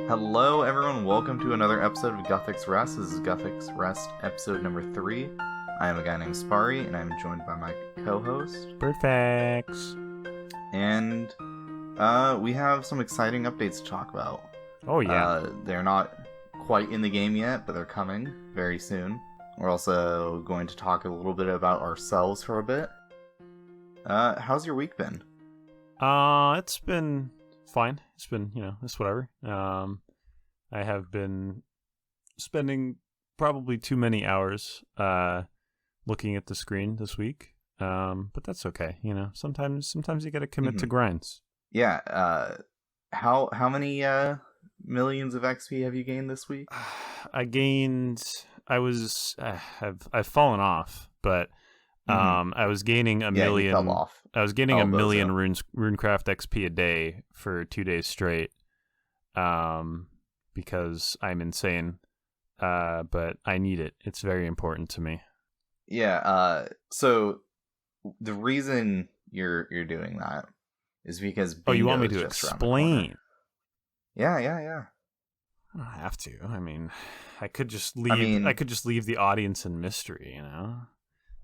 Hello, everyone. Welcome to another episode of Guthix Rest. This is Guthix Rest, episode number 3. I am a guy named Sparre, and I'm joined by my co-host. Perfect. And we have some exciting updates to talk about. Oh, yeah. They're not quite in the game yet, but they're coming very soon. We're also going to talk a little bit about ourselves for a bit. How's your week been? It's been fine. It's been, it's whatever. I have been spending probably too many hours looking at the screen this week. But that's okay. Sometimes you gotta commit to grinds. Yeah. How many millions of XP have you gained this week? I've fallen off, but I was gaining a million. You fell off. I was gaining a million runecraft XP a day for 2 days straight. Because I'm insane. But I need it. It's very important to me. Yeah. So the reason you're doing that is because Bingo you want me to explain? Yeah. I don't have to. I mean, I could just leave. I could just leave the audience in mystery.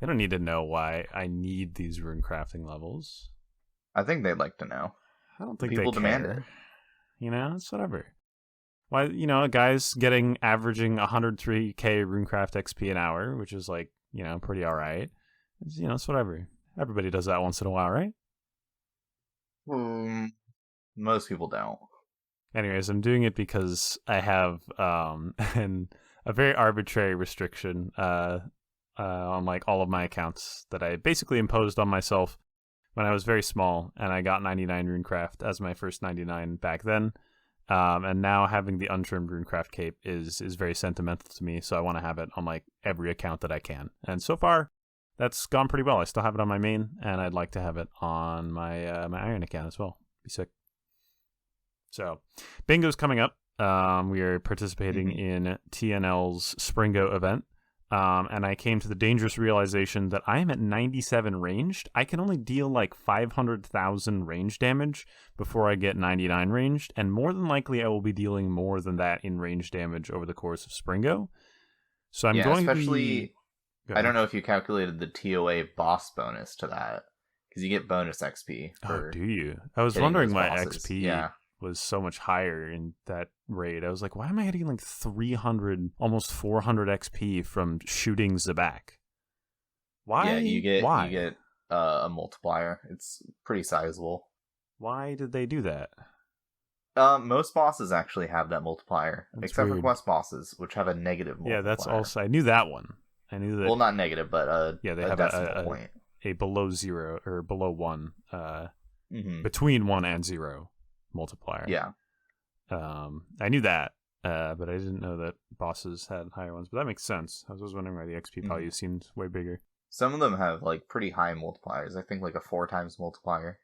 They don't need to know why I need these rune crafting levels. I think they'd like to know. I don't think people they care. demand it. It's whatever. Why, a guy's averaging 103k runecraft XP an hour, which is pretty alright. It's whatever. Everybody does that once in a while, right? Most people don't. Anyways, I'm doing it because I have a very arbitrary restriction on all of my accounts that I basically imposed on myself when I was very small, and I got 99 runecraft as my first 99 back then. And now having the untrimmed runecraft cape is very sentimental to me, so I want to have it on every account that I can. And so far, that's gone pretty well. I still have it on my main, and I'd like to have it on my my iron account as well. Be sick. So, Bingo's coming up. We are participating in TNL's Springo event. And I came to the dangerous realization that I am at 97 ranged. I can only deal 500,000 range damage before I get 99 ranged, and more than likely I will be dealing more than that in range damage over the course of Springo. So I'm going especially, I don't know if you calculated the TOA boss bonus to that, because you get bonus XP. Oh, do you? I was wondering why XP was so much higher in that raid. I was like, why am I getting 300, almost 400 XP from shooting Zabak? Why? Yeah, you get a multiplier. It's pretty sizable. Why did they do that? Most bosses actually have that multiplier, except for quest bosses, which have a negative multiplier. Yeah, that's also, I knew that one. I knew that. Well, not negative, but they have a point. A below 0 or below 1, between 1 and 0 multiplier. Yeah. I knew that, but I didn't know that bosses had higher ones. But that makes sense. I was just wondering why the XP value seemed way bigger. Some of them have pretty high multipliers. I think a 4 times multiplier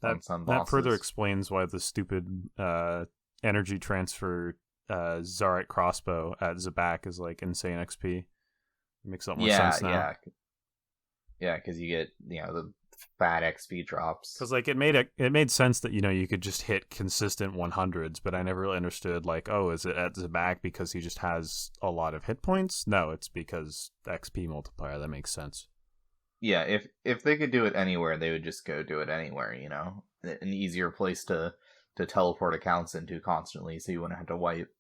on some bosses. That further explains why the stupid energy transfer Zarite crossbow at Zabak is insane XP. It makes a lot more sense now. Yeah, because you get the fat XP drops. Because it made sense that you could just hit consistent 100s, but I never really understood is it at Zabak because he just has a lot of hit points? No, it's because XP multiplier. That makes sense. Yeah, if they could do it anywhere, they would just go do it anywhere. An easier place to teleport accounts into constantly, so you wouldn't have to wipe.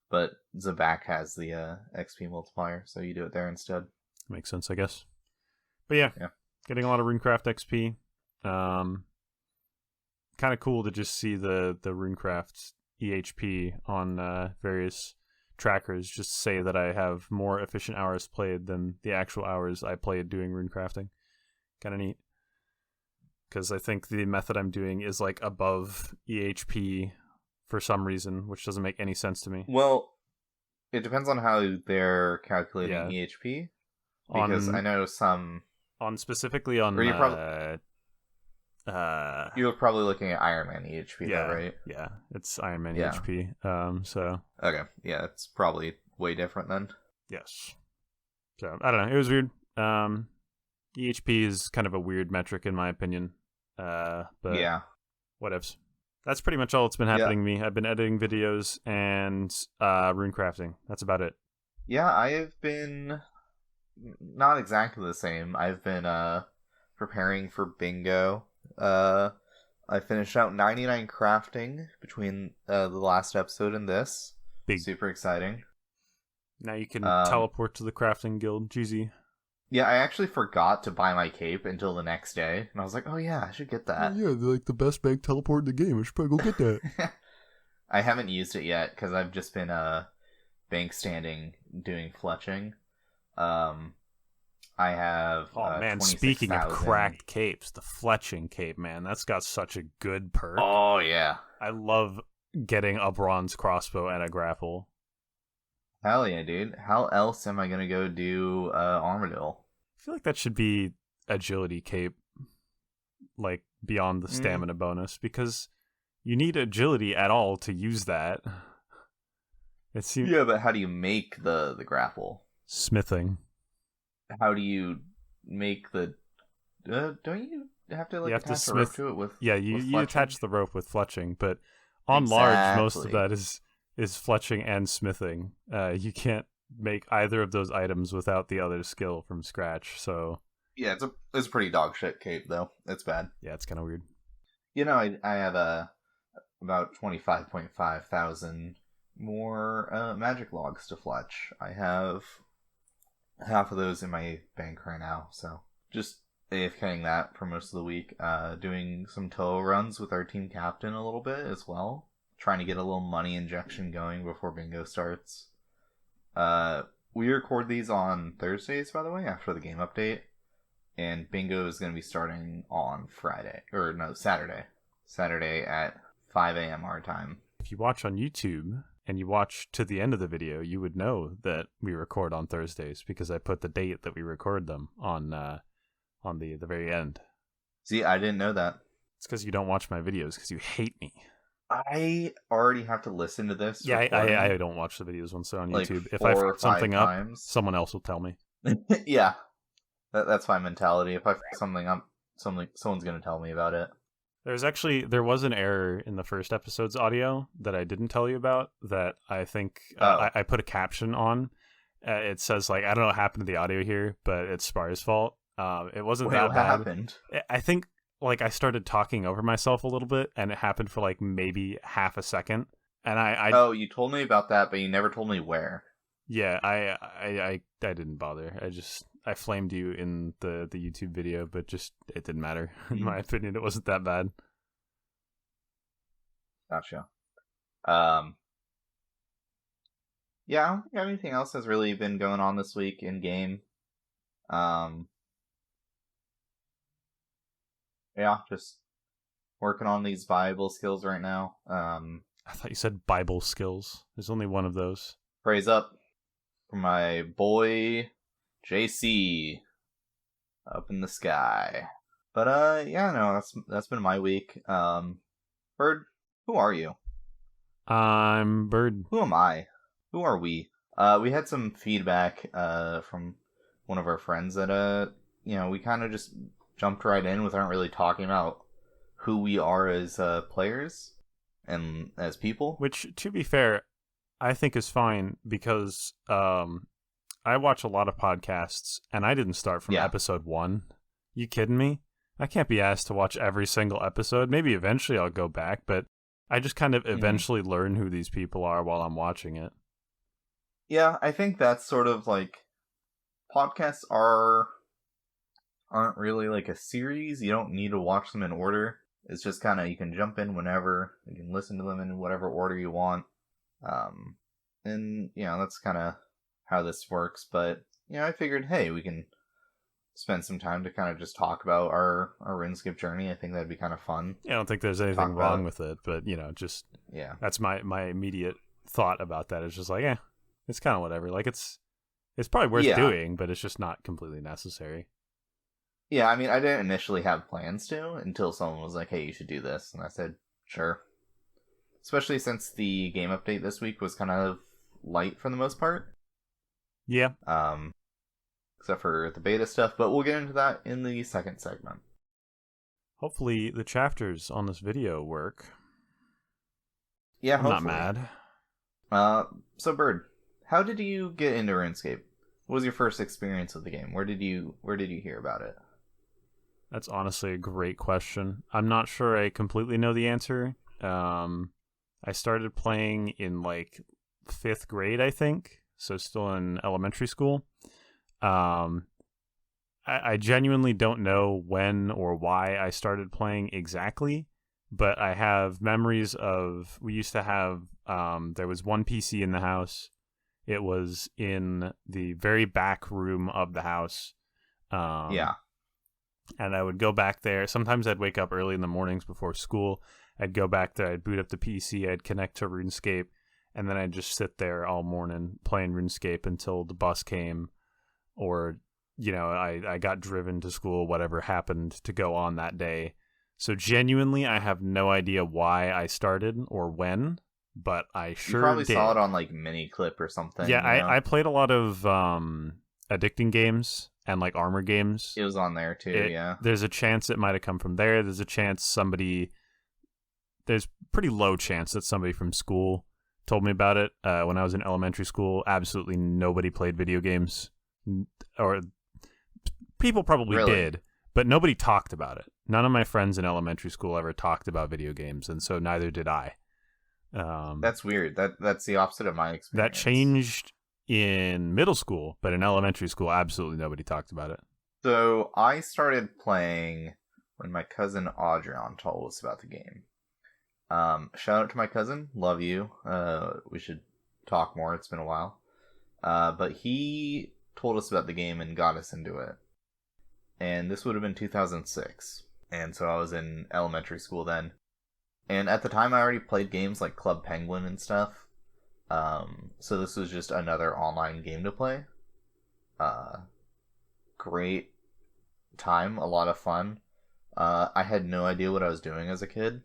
But Zabak has the XP multiplier, so you do it there instead. Makes sense, I guess. But yeah. Getting a lot of runecraft XP. Kind of cool to just see the runecraft EHP on various trackers just say that I have more efficient hours played than the actual hours I played doing runecrafting. Kind of neat. Because I think the method I'm doing is above EHP for some reason, which doesn't make any sense to me. Well, it depends on how they're calculating EHP. Because I know some... Specifically on... You're probably looking at Iron Man EHP, though, right? Yeah, it's Iron Man EHP. So... Okay, yeah, it's probably way different then. Yes. So, I don't know, it was weird. EHP is kind of a weird metric in my opinion. But yeah. Whatevs. That's pretty much all that's been Yeah. happening to me. I've been editing videos and rune crafting. That's about it. Yeah, I have been not exactly the same. I've been preparing for bingo. I finished out 99 crafting between the last episode and this. Big. Super exciting. Now you can teleport to the crafting guild. GZ. Yeah, I actually forgot to buy my cape until the next day, and I was like, "Oh yeah, I should get that." Yeah, they're like the best bank teleport in the game. I should probably go get that. I haven't used it yet because I've just been bank standing doing fletching. I have. Oh man, speaking of cracked capes, the fletching cape, man, that's got such a good perk. Oh yeah, I love getting a bronze crossbow and a grapple. Hell yeah, dude! How else am I gonna go do Armadillo? I feel like that should be agility cape, like beyond the stamina bonus, because you need agility at all to use that. It seems. Yeah, but how do you make the grapple? Smithing. How do you make the? Don't you have to like attach a rope to it with? Yeah, you attach the rope with fletching, but on large, most of that is fletching and smithing. You can't make either of those items without the other skill from scratch. So yeah, it's a pretty dog shit cape though. It's bad. Yeah, it's kind of weird. You know, I have about 25.5 thousand more magic logs to fletch. I have half of those in my bank right now, so just AFKing that for most of the week. Doing some tow runs with our team captain a little bit as well. Trying to get a little money injection going before bingo starts. We record these on Thursdays, by the way, after the game update. And bingo is going to be starting on Saturday. Saturday at 5 a.m. our time. If you watch on YouTube and you watch to the end of the video, you would know that we record on Thursdays because I put the date that we record them on the very end. See, I didn't know that. It's because you don't watch my videos because you hate me. I already have to listen to this. Yeah, I don't watch the videos once they're on YouTube. If I fuck something up, someone else will tell me. Yeah, that's my mentality. If I fuck something up, someone's gonna tell me about it. There was an error in the first episode's audio that I didn't tell you about that I think I put a caption on. It says like, I don't know what happened to the audio here, but it's Sparre's fault. It wasn't that bad. What happened? I think like I started talking over myself a little bit, and it happened for like maybe half a second. And oh, you told me about that, but you never told me where. Yeah, I didn't bother. I flamed you in the YouTube video, but it didn't matter. In my opinion, it wasn't that bad. Gotcha. Yeah, I don't think anything else has really been going on this week in game. Yeah, just working on these Bible skills right now. I thought you said Bible skills. There's only one of those. Praise up for my boy JC up in the sky. But yeah, no, that's been my week. Bird, who are you? I'm Bird. Who am I? Who are we? We had some feedback from one of our friends that we kind of just jumped right in without really talking about who we are as players and as people. Which, to be fair, I think is fine because I watch a lot of podcasts and I didn't start from episode 1. You kidding me? I can't be asked to watch every single episode. Maybe eventually I'll go back, but I just kind of eventually learn who these people are while I'm watching it. Yeah, I think that's sort of like podcasts aren't really like a series. You don't need to watch them in order. It's just kind of, you can jump in whenever. You can listen to them in whatever order you want. And, that's kind of how this works. But, I figured, hey, we can spend some time to kind of just talk about our RuneScape journey. I think that'd be kind of fun. I don't think there's anything wrong with it, but, that's my immediate thought about that. It's just like, it's kind of whatever. Like, it's probably worth doing, but it's just not completely necessary. Yeah, I mean, I didn't initially have plans to until someone was like, hey, you should do this. And I said, sure. Especially since the game update this week was kind of light for the most part. Yeah. Except for the beta stuff, but we'll get into that in the second segment. Hopefully the chapters on this video work. Yeah, I'm not hopefully. mad. So Bird, how did you get into RuneScape? What was your first experience with the game? Where did you hear about it? That's honestly a great question. I'm not sure I completely know the answer. I started playing in like 5th grade, I think, so still in elementary school. I genuinely don't know when or why I started playing exactly, but I have memories of, we used to have, there was one PC in the house. It was in the very back room of the house. Yeah. And I would go back there. Sometimes I'd wake up early in the mornings before school. I'd go back there, I'd boot up the PC, I'd connect to RuneScape, and then I'd just sit there all morning playing RuneScape until the bus came, or, you know, I got driven to school, whatever happened to go on that day. So genuinely, I have no idea why I started or when, but I sure You probably did. saw it on like Mini Clip or something. Yeah, you know? I played a lot of addicting games and like armor games. It was on there too, yeah. There's a chance it might have come from there. There's a chance there's pretty low chance that somebody from school told me about it. When I was in elementary school, absolutely nobody played video games. Or people probably Really? did, but nobody talked about it. None of my friends in elementary school ever talked about video games, and so neither did I. That's weird. That's the opposite of my experience. That changed in middle school, but in elementary school, absolutely nobody talked about it. So I started playing when my cousin Audrion told us about the game. Shout out to my cousin, love you. We should talk more. It's been a while. But he told us about the game and got us into it. And this would have been 2006. And so I was in elementary school then. And at the time I already played games like Club Penguin and stuff. So this was just another online game to play. Great time, a lot of fun. I had no idea what I was doing as a kid.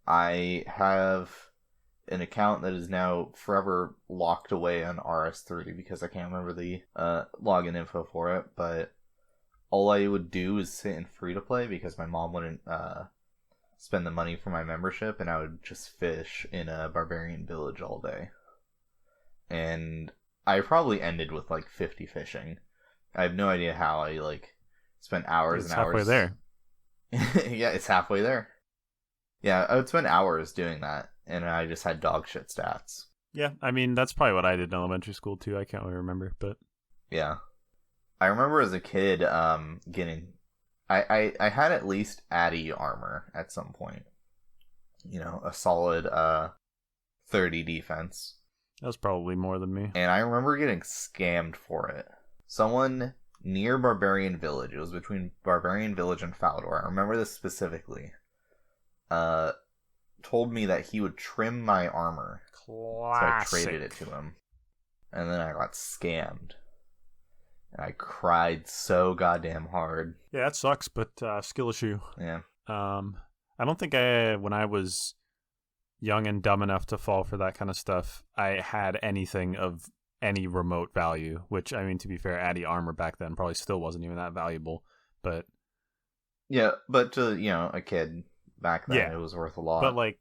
I have an account that is now forever locked away on RS3 because I can't remember the login info for it, but all I would do is sit in free to play because my mom wouldn't spend the money for my membership, and I would just fish in a barbarian village all day. And I probably ended with like 50 fishing. I have no idea how I like spent hours and hours. Halfway there. Yeah, it's halfway there. Yeah, I would spend hours doing that, and I just had dog shit stats. Yeah, I mean, that's probably what I did in elementary school, too. I can't really remember, but... Yeah. I remember as a kid getting... I had at least Addy armor at some point. You know, a solid 30 defense. That was probably more than me. And I remember getting scammed for it. Someone near Barbarian Village, it was between Barbarian Village and Falador, I remember this specifically, told me that he would trim my armor. Classic. So I traded it to him. And then I got scammed. And I cried so goddamn hard. Yeah, that sucks, but skill issue. Yeah. I don't think when I was young and dumb enough to fall for that kind of stuff, I had anything of any remote value, which, I mean, to be fair, Addy armor back then probably still wasn't even that valuable, but... Yeah, but to, you know, a kid back then, it was worth a lot. But, like,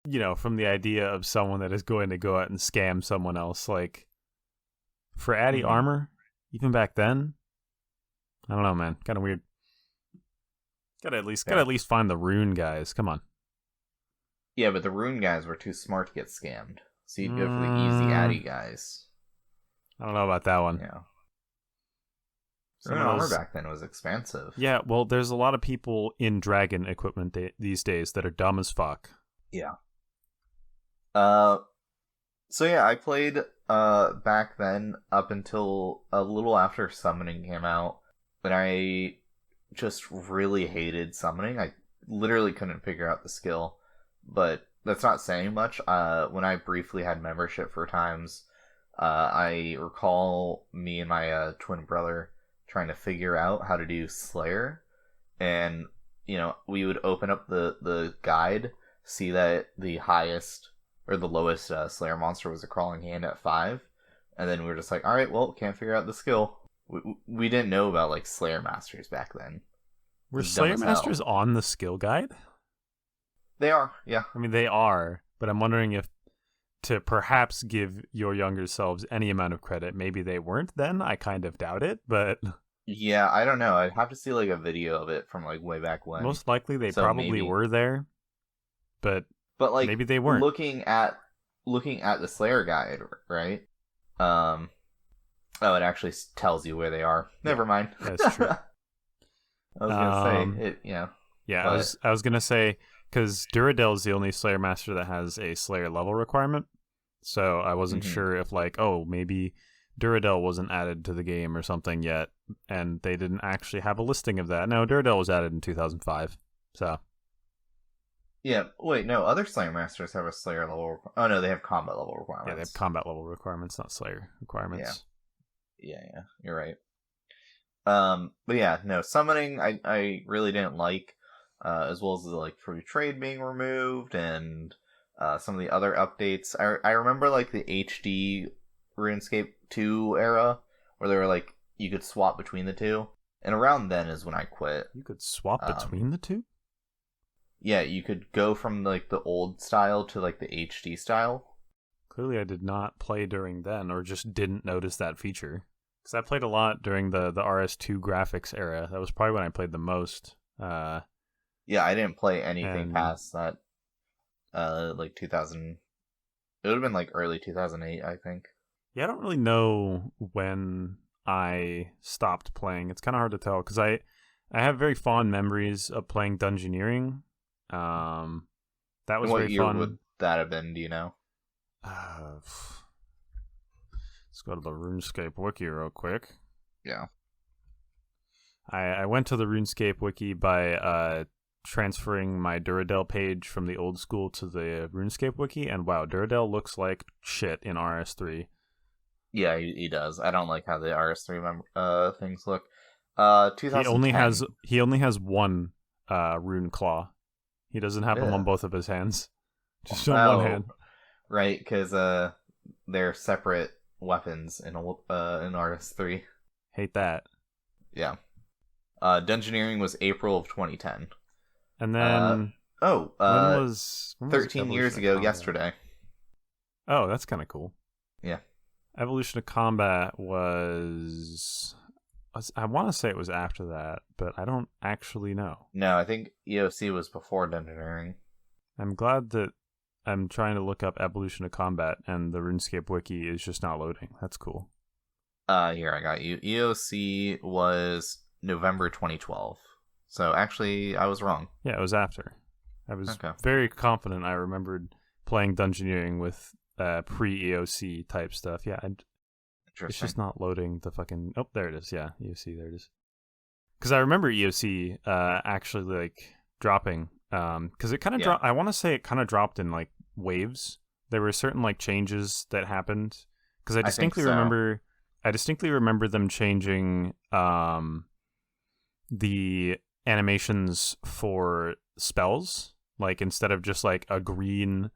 you know, from the idea of someone that is going to go out and scam someone else, like, for Addy armor, even back then, I don't know, man, kind of weird. Gotta at least find the rune guys. Come on. Yeah, but the rune guys were too smart to get scammed. So you'd go for the easy Addy guys. I don't know about that one. Yeah. Rune armor back then was expensive. Yeah, well, there's a lot of people in dragon equipment these days that are dumb as fuck. Yeah. So yeah, I played back then up until a little after summoning came out, but I just really hated summoning. I literally couldn't figure out the skill, but that's not saying much. When I briefly had membership for times, I recall me and my twin brother trying to figure out how to do Slayer, and you know, we would open up the guide, see that the highest or the lowest Slayer monster was a crawling hand at 5, and then we were just like, all right, well, can't figure out the skill. We didn't know about like Slayer masters back then. Were Slayer masters on the skill guide? They are, yeah. I mean, they are, but I'm wondering if to perhaps give your younger selves any amount of credit, maybe they weren't then. I kind of doubt it, but Yeah, I don't know. I'd have to see like a video of it from like way back when. most likely they So probably maybe, were there, but but like maybe they weren't. looking at the Slayer guide, right? Um, oh, it actually tells you where they are. Never mind. That's true. I was gonna say it. Yeah. Yeah, But I was gonna say because Duradel is the only Slayer master that has a Slayer level requirement, so I wasn't sure if like, oh, maybe Duradel wasn't added to the game or something yet, and they didn't actually have a listing of that. No, Duradel was added in 2005, so. yeah. Wait, no. Other Slayer masters have a Slayer level. Oh no, they have combat level requirements. Yeah, they have combat level requirements, not Slayer requirements. Yeah. You're right. But yeah, no, summoning I really didn't like, as well as the like free trade being removed and some of the other updates. I remember like the HD RuneScape 2 era where they were like you could swap between the two, and around then is when I quit. You could swap between the two? Yeah, you could go from like the old style to like the HD style. Clearly I did not play during then, or just didn't notice that feature. Because I played a lot during the RS2 graphics era. That was probably when I played the most. Yeah, I didn't play anything past that. Like 2000. It would have been like early 2008, I think. Yeah, I don't really know when I stopped playing. It's kind of hard to tell because I have very fond memories of playing Dungeoneering. That was what very year fun. would that have been? Do you know? Let's go to the RuneScape wiki real quick. Yeah. I went to the RuneScape wiki by transferring my Duradel page from the old school to the RuneScape wiki, and wow, Duradel looks like shit in RS3. Yeah, he does. I don't like how the RS3 things look. 2010. He only has one rune claw. He doesn't have them on both of his hands. Just on one hand. Right, because they're separate weapons in RS3. Hate that. Yeah. Dungeoneering was April of 2010. And then when was 13 years ago yesterday. Oh, that's kind of cool. Yeah. Evolution of Combat was I want to say it was after that, but I don't actually know. No, I think EOC was before Dungeoneering. I'm glad that I'm trying to look up Evolution of Combat and the RuneScape wiki is just not loading. That's cool. Here, I got you. EOC was November 2012. So actually, I was wrong. Yeah, it was after. I was very confident I remembered playing Dungeoneering with pre-EOC type stuff. Yeah, it's just not loading the fucking... Oh, there it is. Yeah, EOC, there it is. Because I remember EOC actually like dropping. Because it kind of dropped... I want to say it kind of dropped in like waves. There were certain like changes that happened. Because I distinctly remember... I distinctly remember them changing the animations for spells. Like instead of just like a green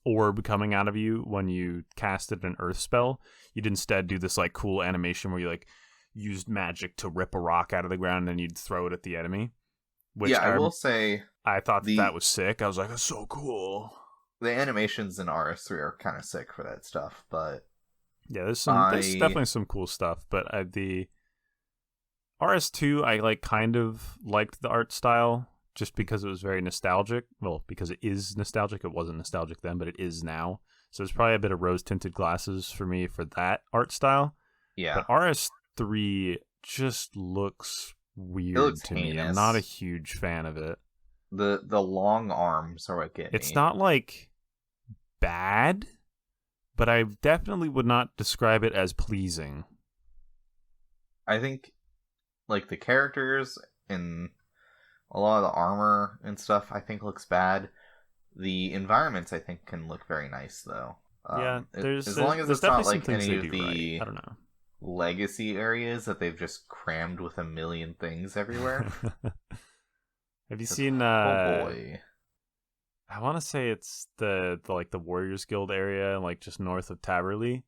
orb coming out of you when you casted an earth spell, you'd instead do this like cool animation where you like used magic to rip a rock out of the ground and you'd throw it at the enemy. Which I will say I thought that was sick. I was like, that's so cool. The animations in RS3 are kind of sick for that stuff, but yeah, there's definitely some cool stuff, but the RS2 I like kind of liked the art style just because it was very nostalgic. Well, because it is nostalgic. It wasn't nostalgic then, but it is now. So there's probably a bit of rose-tinted glasses for me for that art style. Yeah. But RS3 just looks weird to me. I'm not a huge fan of it. The long arms are what get me. It's not like bad, but I definitely would not describe it as pleasing. I think like the characters and a lot of the armor and stuff I think looks bad. The environments I think can look very nice though. As long as it's not like any of the I don't know, legacy areas that they've just crammed with a million things everywhere. Have you seen oh boy. I want to say it's the like the Warriors Guild area, like just north of Taberley,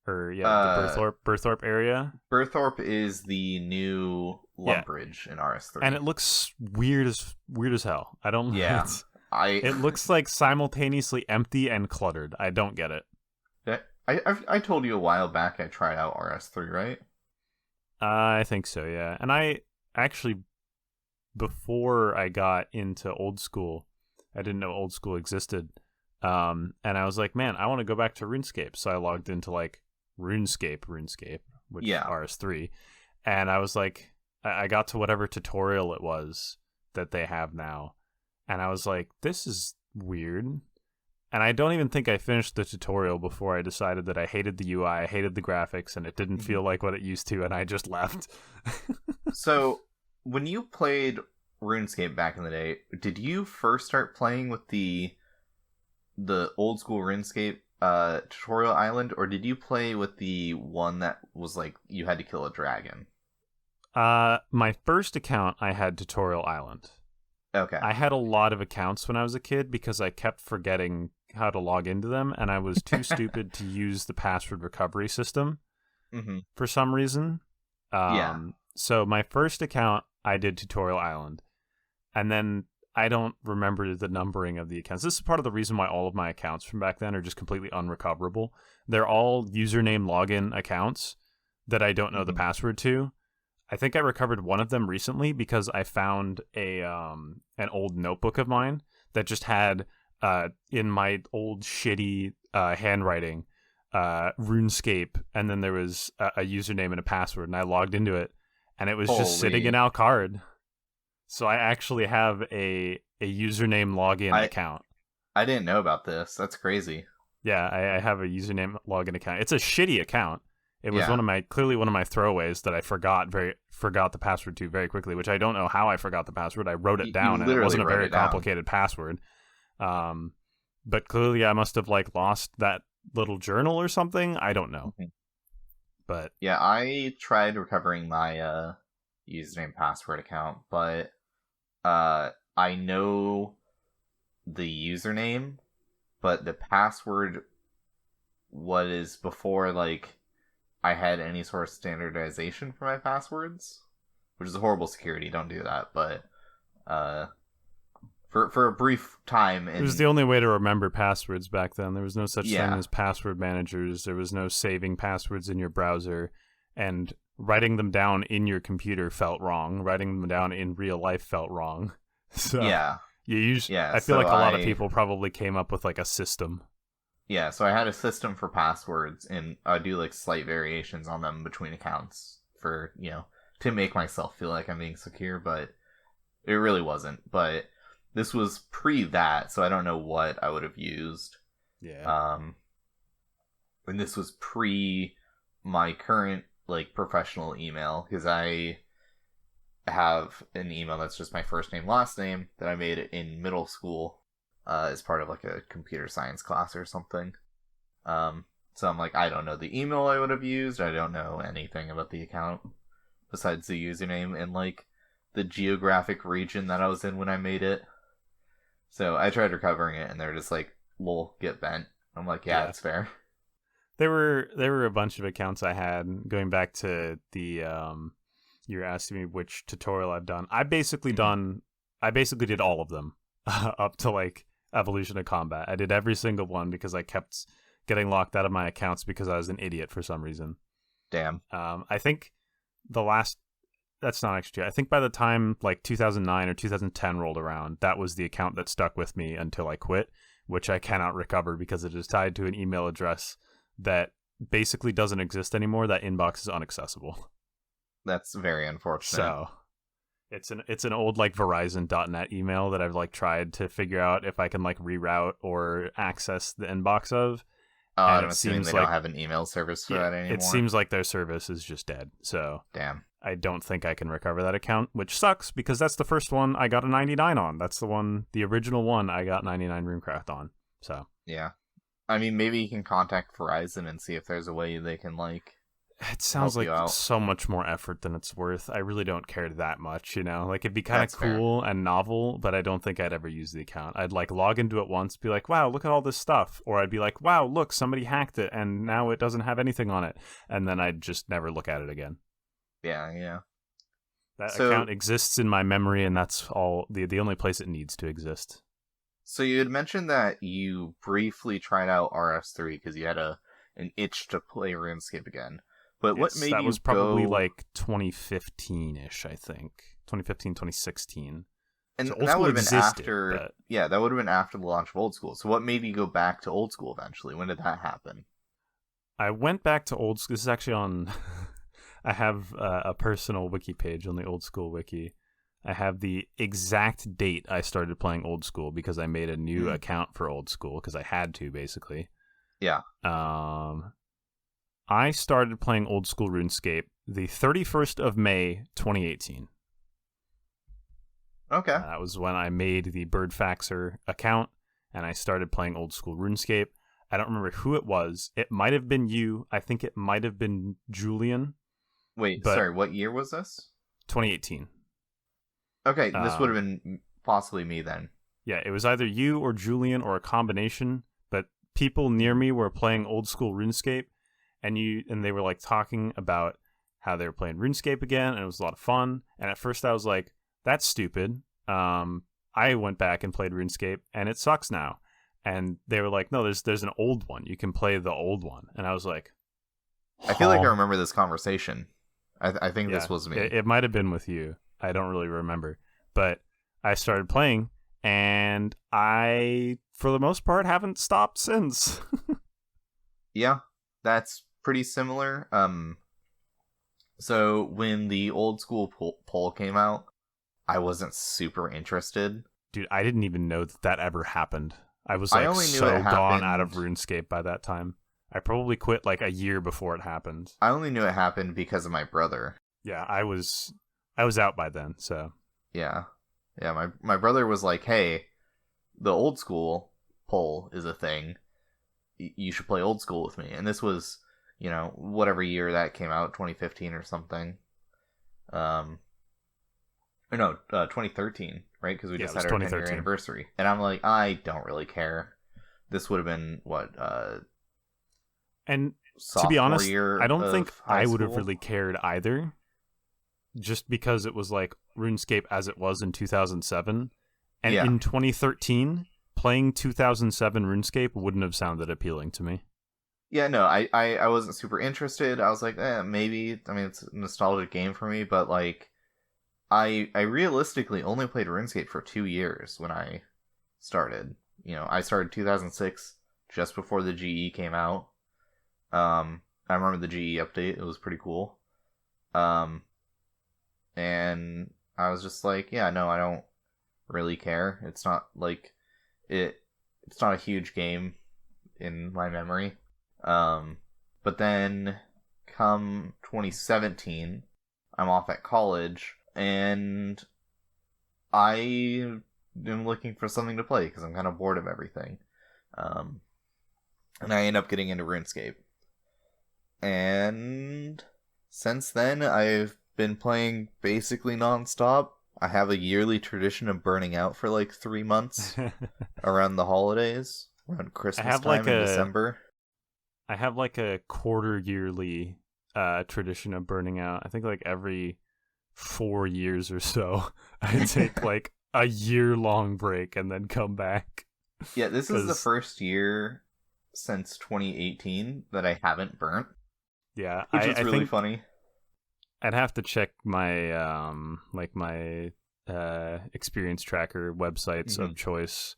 or the Uh, Burthorpe area. Burthorpe is the new Yeah, Lumbridge in RS3. and it looks weird as hell. I don't. Yeah, It looks like simultaneously empty and cluttered. I don't get it. I told you a while back I tried out RS3, right? I think so, yeah. And I actually, before I got into old school, I didn't know old school existed. And I was like, man, I want to go back to RuneScape. So I logged into like RuneScape, which is RS3. And I was like, I got to whatever tutorial it was that they have now. And I was like, this is weird. And I don't even think I finished the tutorial before I decided that I hated the UI, I hated the graphics, and it didn't feel like what it used to, and I just left. So, when you played RuneScape back in the day, did you first start playing with the old school RuneScape tutorial island, or did you play with the one that was like you had to kill a dragon? My first account, I had Tutorial Island. Okay. I had a lot of accounts when I was a kid because I kept forgetting how to log into them, and I was too stupid to use the password recovery system for some reason. So my first account, I did Tutorial Island, and then I don't remember the numbering of the accounts. This is part of the reason why all of my accounts from back then are just completely unrecoverable. They're all username login accounts that I don't know the password to. I think I recovered one of them recently because I found an old notebook of mine that just had in my old shitty handwriting RuneScape, and then there was a username and a password, and I logged into it, and it was just sitting in Alcard. So I actually have a username login account. I didn't know about this. That's crazy. Yeah, I have a username login account. It's a shitty account. It was clearly one of my throwaways that I forgot the password to very quickly, which I don't know how I forgot the password. I wrote it down, and it wasn't a very complicated password. But clearly I must have like lost that little journal or something. I don't know. But yeah, I tried recovering my username password account, but I know the username, but the password was before like I had any sort of standardization for my passwords, which is a horrible security. Don't do that. But for a brief time, it was the only way to remember passwords back then. There was no such thing as password managers. There was no saving passwords in your browser, and writing them down in your computer felt wrong. Writing them down in real life felt wrong. So I feel like a lot of people probably came up with like a system. Yeah, so I had a system for passwords, and I do like slight variations on them between accounts for, to make myself feel like I'm being secure, but it really wasn't. But this was pre that, so I don't know what I would have used. Yeah. And this was pre my current like professional email, because I have an email that's just my first name, last name that I made in middle school. As part of like a computer science class or something. So I'm like, I don't know the email I would have used. I don't know anything about the account besides the username and like the geographic region that I was in when I made it. So I tried recovering it, and they're just like, "Lol, get bent." I'm like, yeah, that's fair. There were a bunch of accounts I had going back to the you're asking me which tutorial I've done. I basically did all of them up to like Evolution of Combat. I did every single one because I kept getting locked out of my accounts because I was an idiot for some reason. Damn. I think that's not actually true. I think by the time like 2009 or 2010 rolled around, that was the account that stuck with me until I quit, which I cannot recover because it is tied to an email address that basically doesn't exist anymore. That inbox is inaccessible. That's very unfortunate. So it's an old like Verizon.net email that I've like tried to figure out if I can like reroute or access the inbox of. Oh, I'm assuming they don't have an email service for that anymore. It seems like their service is just dead. So damn. I don't think I can recover that account, which sucks because that's the first one I got a 99 on. That's the original one I got 99 Runecraft on. So yeah. I mean, maybe you can contact Verizon and see if there's a way they can like It sounds help like you out. so much more effort than it's worth. I really don't care that much, you know? Like, it'd be kind of That's fair. cool and novel, but I don't think I'd ever use the account. I'd, like, log into it once, be like, wow, look at all this stuff. Or I'd be like, wow, look, somebody hacked it, and now it doesn't have anything on it. And then I'd just never look at it again. Yeah. That So- account exists in my memory, and that's all the only place it needs to exist. So you had mentioned that you briefly tried out RS3 because you had an itch to play RuneScape again. But what made that you was probably go... like 2015-ish, I think. 2015, 2016. And So Old that School would have been existed, after... but- Yeah, that would have been after the launch of Old School. So what made you go back to Old School eventually? When did that happen? I went back to Old School. This is actually on... I have a personal wiki page on the Old School wiki. I have the exact date I started playing Old School because I made a new account for Old School because I had to, basically. Yeah. I started playing Old School RuneScape the 31st of May, 2018. Okay. That was when I made the Birdfaxer account, and I started playing Old School RuneScape. I don't remember who it was. It might have been you. I think it might have been Julian. Wait, but- sorry, what year was this? 2018. Okay, this would have been possibly me then. Yeah, it was either you or Julian or a combination, but people near me were playing Old School RuneScape, and they were like talking about how they were playing RuneScape again, and it was a lot of fun. And at first I was like, that's stupid. I went back and played RuneScape, and it sucks now. And they were like, no, there's an old one. You can play the old one. And I was like, I feel like I huh. remember this conversation. I think Yeah, this was me. It might have been with you. I don't really remember. But I started playing, and I, for the most part, haven't stopped since. Yeah, that's pretty similar. So when the Old School poll came out, I wasn't super interested. Dude, I didn't even know that ever happened. I was I like only knew so it gone out of happened- RuneScape by that time. I probably quit like a year before it happened. I only knew it happened because of my brother. Yeah, I was out by then, so Yeah. My brother was like, "Hey, the Old School poll is a thing. You should play Old School with me." And this was, whatever year that came out, 2015 or something. Or no, 2013, right? Because we Yeah, just it was had our 10-year 2013. anniversary. And I'm like, I don't really care. This would have been and to sophomore be honest, year I don't of think high I would have school. really cared either. Just because it was like RuneScape as it was in 2007. And Yeah. in 2013, playing 2007 RuneScape wouldn't have sounded appealing to me. Yeah, no, I wasn't super interested. I was like, maybe. I mean, it's a nostalgic game for me, but like, I realistically only played RuneScape for 2 years when I started. I started 2006, just before the GE came out. I remember the GE update; it was pretty cool. And I was just like, yeah, no, I don't really care. It's not like it's not a huge game in my memory. But then come 2017, I'm off at college, and I am looking for something to play because I'm kind of bored of everything. And I end up getting into RuneScape. And since then, I've been playing basically nonstop. I have a yearly tradition of burning out for like 3 months around the holidays, around Christmas have time like in a- December. I have like a quarter yearly tradition of burning out. I think like every 4 years or so, I take like a year-long break and then come back. Yeah, this is the 'Cause- first year since 2018 that I haven't burnt, Yeah, which is I really think funny. I'd have to check my my experience tracker websites of choice.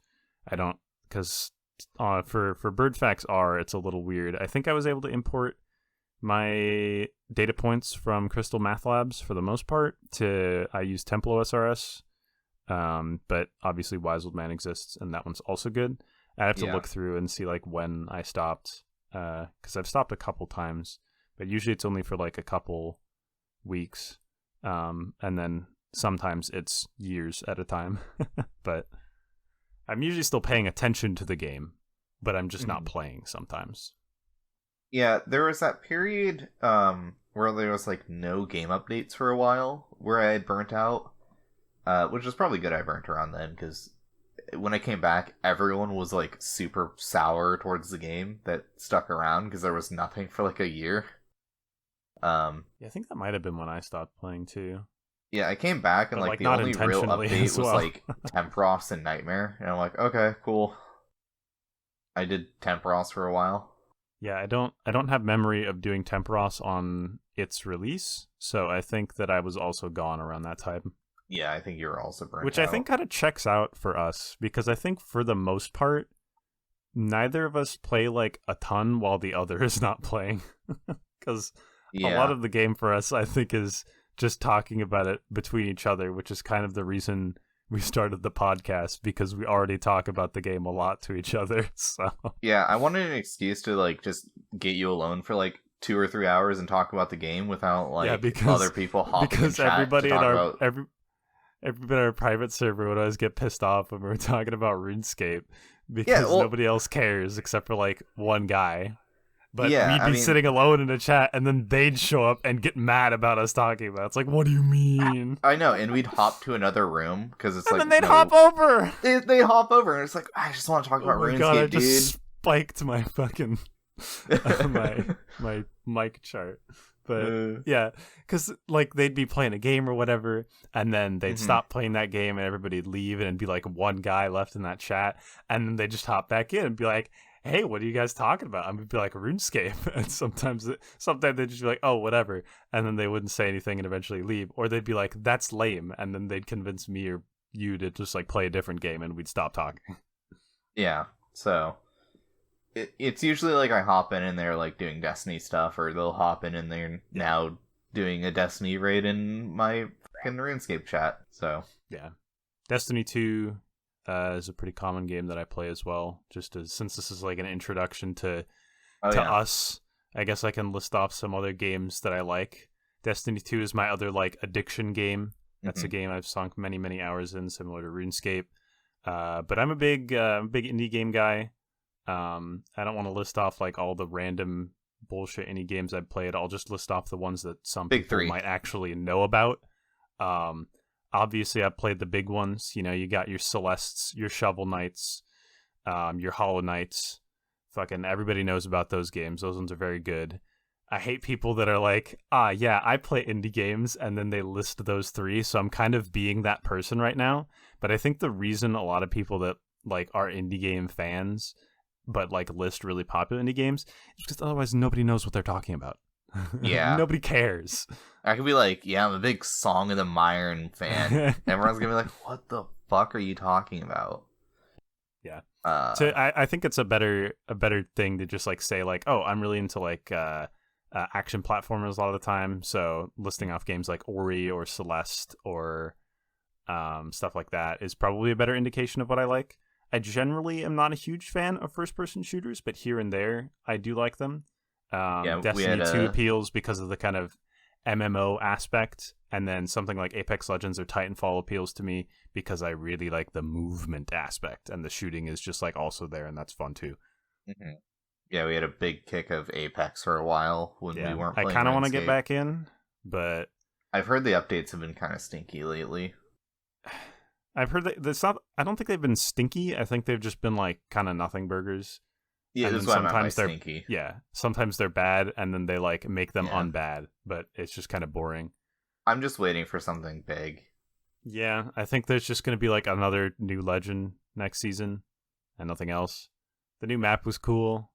I don't, because for Birdfax R, it's a little weird. I think I was able to import my data points from Crystal Math Labs for the most part. I use Temple OSRS, but obviously Wise Old Man exists, and that one's also good. I have to Yeah. look through and see like when I stopped, because I've stopped a couple times, but usually it's only for like a couple weeks, and then sometimes it's years at a time. But I'm usually still paying attention to the game, but I'm just not playing sometimes. Yeah, there was that period where there was like no game updates for a while where I had burnt out, which was probably good I burnt around then because when I came back, everyone was like super sour towards the game that stuck around because there was nothing for like a year. Yeah, I think that might have been when I stopped playing too. Yeah, I came back and But like the not only real intentionally update as was well. like Tempros and Nightmare, and I'm like, okay, cool. I did Tempros for a while. Yeah, I don't have memory of doing Temperos on its release, so I think that I was also gone around that time. Yeah, I think you were also burnt Which out. I think kind of checks out for us because I think for the most part, neither of us play like a ton while the other is not playing. Because a lot Yeah, of the game for us, I think, is just talking about it between each other, which is kind of the reason we started the podcast because we already talk about the game a lot to each other. So yeah. I wanted an excuse to like just get you alone for like 2 or 3 hours and talk about the game without yeah, like because other people hopping in chat to everybody in talk our about. everybody in our private server would always get pissed off when we were talking about RuneScape Yeah, because well, nobody else cares except for like one guy. But yeah. we'd I be mean, sitting alone in a chat, and then they'd show up and get mad about us talking about it. It's like, what do you mean? I know, and we'd hop to another room because it's And like then they'd hop no, over. they hop over and it's like I just want to talk Oh about my god! I RuneScape, dude. just spiked my fucking my mic chart. But yeah, because like they'd be playing a game or whatever, and then they'd Mhm. stop playing that game, and everybody'd leave, and it'd be like one guy left in that chat, and then they just hop back in and be like, "Hey, what are you guys talking about?" I'm gonna be like RuneScape, and sometimes they'd just be like, "Oh, whatever," and then they wouldn't say anything and eventually leave, or they'd be like, "That's lame," and then they'd convince me or you to just like play a different game, and we'd stop talking. Yeah, so it's usually like I hop in and they're like doing Destiny stuff, or they'll hop in and they're now doing a Destiny raid in my fucking RuneScape chat. So Yeah, Destiny 2 is a pretty common game that I play as well. Just since this is like an introduction to oh yeah, us, I guess I can list off some other games that I like. Destiny 2 is my other like addiction game. That's a game I've sunk many many hours in, similar to RuneScape. But I'm a big indie game guy. I don't want to list off like all the random bullshit indie games I've played. I'll just list off the ones that some Big people three. might actually know about. Um, Obviously, I've played the big ones. You know, you got your Celestes, your Shovel Knights, your Hollow Knights. Fucking everybody knows about those games. Those ones are very good. I hate people that are like, yeah, I play indie games, and then they list those three. So I'm kind of being that person right now. But I think the reason a lot of people that like are indie game fans, but like list really popular indie games, is because otherwise nobody knows what they're talking about. Yeah, Nobody cares. I could be like, yeah, I'm a big Song of the Myron fan. Everyone's gonna be like, what the fuck are you talking about? Yeah. So Uh, I think it's a better thing to just like say like, oh, I'm really into like action platformers a lot of the time. So listing off games like Ori or Celeste or stuff like that is probably a better indication of what I like. I generally am not a huge fan of first person shooters, but here and there I do like them. yeah, we Destiny had 2 appeals because of the kind of MMO aspect, and then something like Apex Legends or Titanfall appeals to me because I really like the movement aspect, and the shooting is just like also there, and that's fun too. mhm. Yeah, we had a big kick of Apex for a while when we Yeah, weren't I playing kind of want to get RuneScape. back in, but I've heard the updates have been kind of stinky lately. I've heard that it's not. I don't think they've been stinky. I think they've just been like kind of nothing burgers. Yeah, And that's then what I meant by sometimes they're stinky. sometimes they're bad, and then they like make them Yeah. unbad, but it's just kind of boring. I'm just waiting for something big. Yeah, I think there's just going to be like another new legend next season, and nothing else. The new map was cool,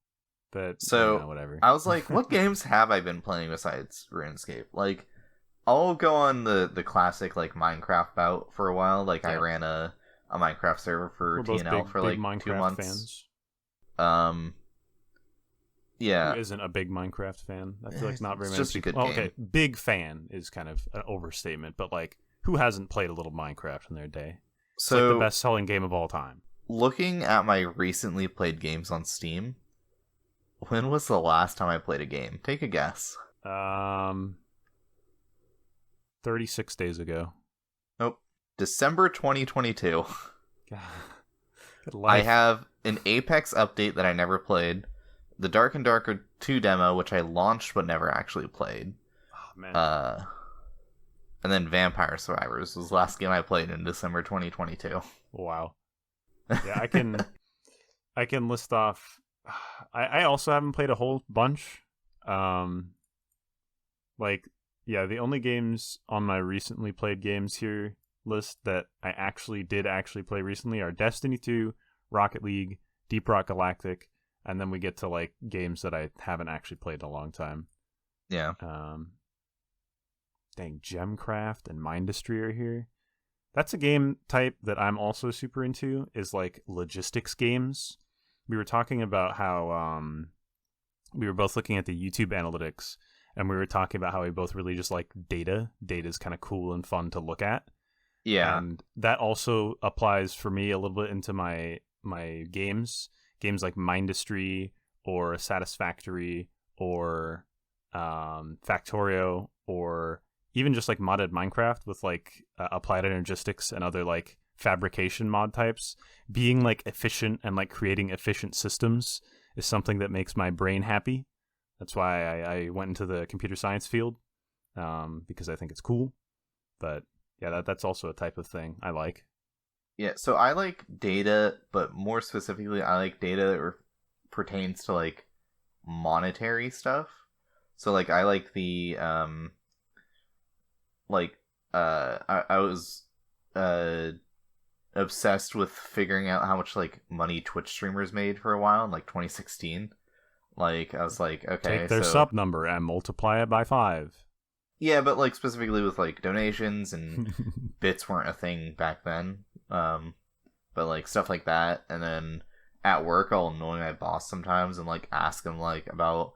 but So whatever. I was like, what games have I been playing besides RuneScape? Like, I'll go on the classic like Minecraft bout for a while. Like I Yeah. ran a Minecraft server for We're both TNL for like big 2 Minecraft months. fans. Um, Who yeah, isn't a big Minecraft fan? I feel like not very It's many just a people. good Well, game. okay, big fan is kind of an overstatement, but like, who hasn't played a little Minecraft in their day? It's like the so best-selling game of all time. looking at my recently played games on Steam, when was the last time I played a game? Take a guess. 36 days ago. Nope. December 2022. God, good I life. have an Apex update that I never played, the Dark and Darker 2 demo, which I launched but never actually played. Oh man. And then Vampire Survivors was the last game I played in December 2022. Wow. Yeah, I can list off. I also haven't played a whole bunch. Like, yeah, the only games on my recently played games here list that I actually play recently are Destiny 2, Rocket League, Deep Rock Galactic, and then we get to like games that I haven't actually played in a long time. Yeah. Dang, Gemcraft and Mindustry are here. That's a game type that I'm also super into, is like logistics games. We were talking about how we were both looking at the YouTube analytics, and we were talking about how we both really just like data. Data is kind of cool and fun to look at. Yeah. And that also applies for me a little bit into my games like Mindustry or Satisfactory or Factorio, or even just like modded Minecraft with like applied energistics and other like fabrication mod types. Being like efficient and like creating efficient systems is something that makes my brain happy. That's why I went into the computer science field, because I think it's cool. But yeah, that's also a type of thing I like. Yeah, so I like data, but more specifically, I like data that pertains to like monetary stuff. So like I like the I was obsessed with figuring out how much like money Twitch streamers made for a while in like 2016. Like I was like, okay, take their sub number and multiply it by 5. Yeah, but like specifically with like donations and bits weren't a thing back then. But like stuff like that, and then at work I'll annoy my boss sometimes and like ask him like about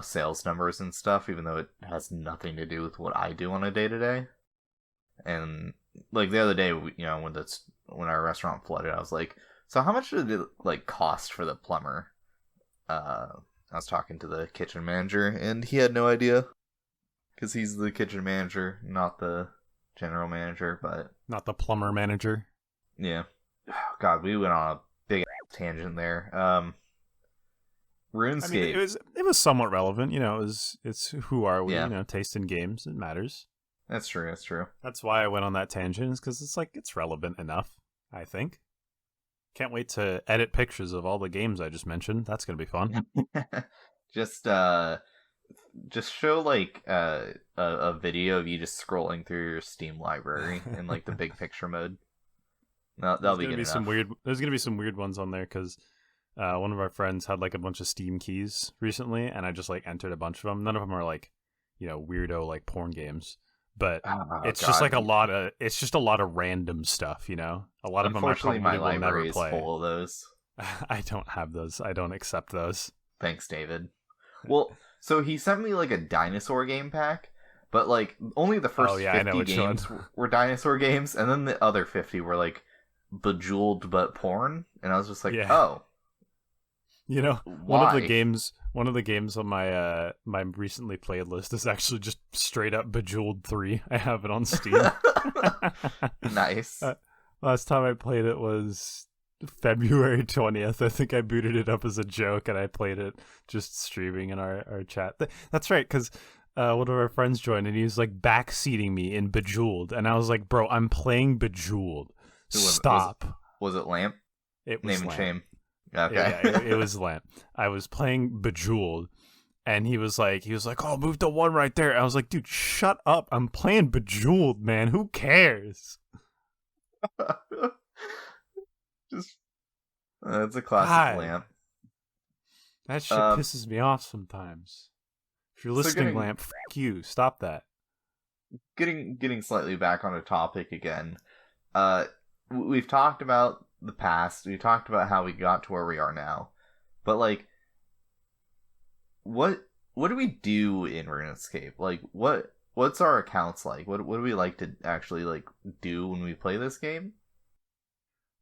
sales numbers and stuff, even though it has nothing to do with what I do on a day to day. And like the other day, you know, when our restaurant flooded, I was like, so how much did it like cost for the plumber? I was talking to the kitchen manager, and he had no idea, because he's the kitchen manager, not the general manager. But not the plumber manager. Yeah. God, we went on a big tangent there. RuneScape. I mean, it was somewhat relevant. You know, it's who are we? Yeah. You know, taste in games, it matters. That's true. That's true. That's why I went on that tangent, is because it's like it's relevant enough. I think. Can't wait to edit pictures of all the games I just mentioned. That's gonna be fun. Just show like a video of you just scrolling through your Steam library in like the big picture mode. That'll be good enough. There's gonna be some weird ones on there, because one of our friends had like a bunch of Steam keys recently, and I just like entered a bunch of them. None of them are like, you know, weirdo like porn games, but it's just like a lot of random stuff. You know, a lot of them I probably my will library never play. is full of those. I don't have those. I don't accept those. Thanks, David. Well, so he sent me like a dinosaur game pack, but like only the first 50 games were dinosaur games, and then the other 50 were like Bejeweled but porn, and I was just like, oh, you know, why? one of the games on my my recently played list is actually just straight up Bejeweled 3. I have it on Steam. Nice. Last time I played it was February 20th. I think I booted it up as a joke, and I played it just streaming in our chat. That's right, because one of our friends joined, and he was like backseating me in Bejeweled, and I was like, bro, I'm playing Bejeweled. Stop. Was it Lamp? It was Name Lamp. And shame. Okay. Yeah, it was Lamp. I was playing Bejeweled, and he was like, oh, move to 1 right there. I was like, dude, shut up. I'm playing Bejeweled, man. Who cares? Just it's a classic Lamp. That shit pisses me off sometimes. If you're listening, Lamp, fuck you. Stop that. Getting slightly back on a topic again. We've talked about the past. We've talked about how we got to where we are now. But like, what do we do in RuneScape? Like, what's our accounts like? What do we like to actually like do when we play this game?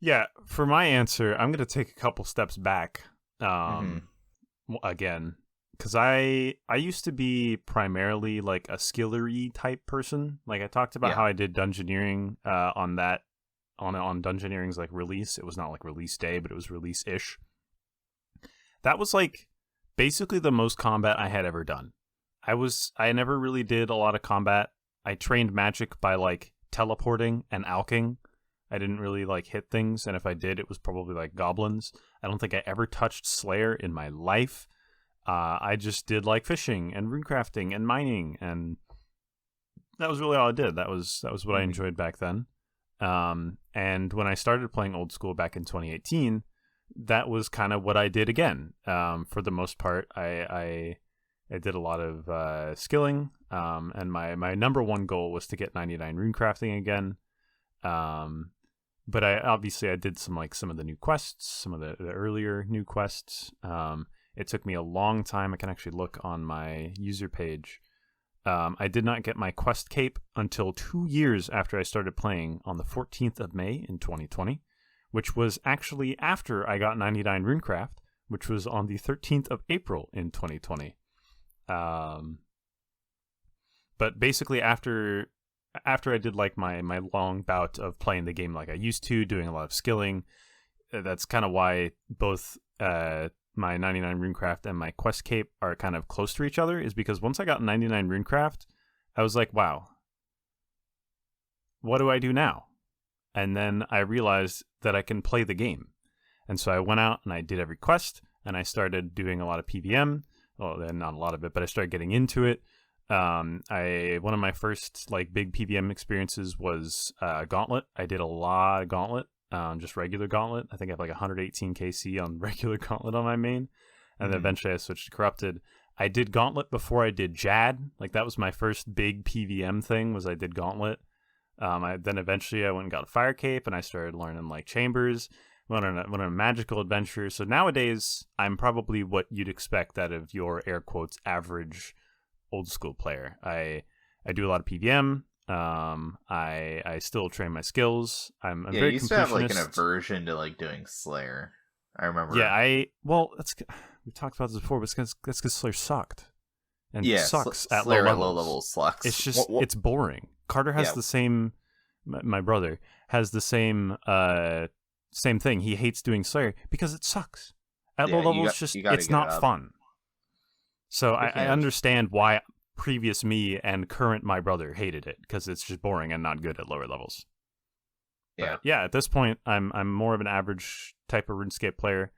Yeah, for my answer, I'm going to take a couple steps back again, because I used to be primarily like a skillery type person. Like I talked about how I did Dungeoneering on Dungeoneering's like release. It was not like release day, but it was release-ish. That was like basically the most combat I had ever done. I never really did a lot of combat. I trained magic by like teleporting and alching. I didn't really like hit things, and if I did, it was probably like goblins. I don't think I ever touched Slayer in my life. I just did like fishing and runecrafting and mining, and that was really all I did. That was what I enjoyed back then. And when I started playing old school back in 2018, that was kind of what I did again. For the most part, I did a lot of skilling, and my number one goal was to get 99 runecrafting again. But I did some of the new quests, some of the earlier new quests. It took me a long time. I can actually look on my user page. I did not get my quest cape until 2 years after I started playing on the 14th of May in 2020, which was actually after I got 99 runecraft, which was on the 13th of April in 2020. But basically after I did like my long bout of playing the game like I used to, doing a lot of skilling, that's kind of why both my 99 runecraft and my quest cape are kind of close to each other, is because once I got 99 runecraft, I was like, wow, what do I do now? And then I realized that I can play the game. And so I went out and I did every quest, and I started doing a lot of PVM. Well, then not a lot of it, but I started getting into it. One of my first like big PVM experiences was Gauntlet. I did a lot of Gauntlet. Just regular Gauntlet. I think I have like 118 KC on regular Gauntlet on my main. And then eventually I switched to Corrupted. I did Gauntlet before I did Jad. Like that was my first big PVM thing, was I did Gauntlet. Then eventually I went and got a Fire Cape, and I started learning like Chambers. Went on a magical adventure. So nowadays I'm probably what you'd expect out of your air quotes average old school player. I do a lot of PVM. I still train my skills. I'm very completionist. You used to have like an aversion to like doing Slayer. I remember. Yeah, we talked about this before, but that's because Slayer sucked. And sucks at Slayer low levels sucks. It's just it's boring. Carter has the same. My brother has the same thing. He hates doing Slayer because it sucks. At low levels, it's not fun. So I understand why previous me and current my brother hated it, because it's just boring and not good at lower levels. Yeah. But yeah, at this point, I'm more of an average type of RuneScape player.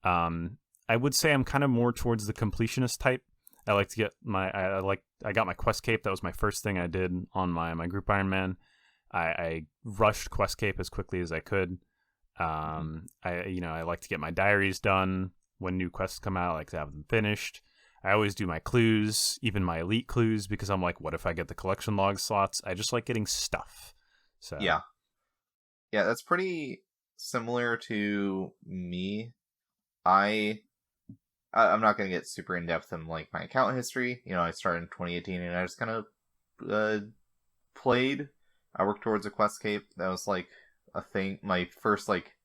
I would say I'm kind of more towards the completionist type. I like to get I got my quest cape. That was my first thing I did on my group Iron Man. I rushed quest cape as quickly as I could. I like to get my diaries done when new quests come out. I like to have them finished. I always do my clues, even my elite clues, because I'm like, what if I get the collection log slots? I just like getting stuff. So yeah, that's pretty similar to me. I'm not going to get super in depth in like my account history. I started in 2018 and I just kind of played. I worked towards a quest cape. That was like a thing. My first like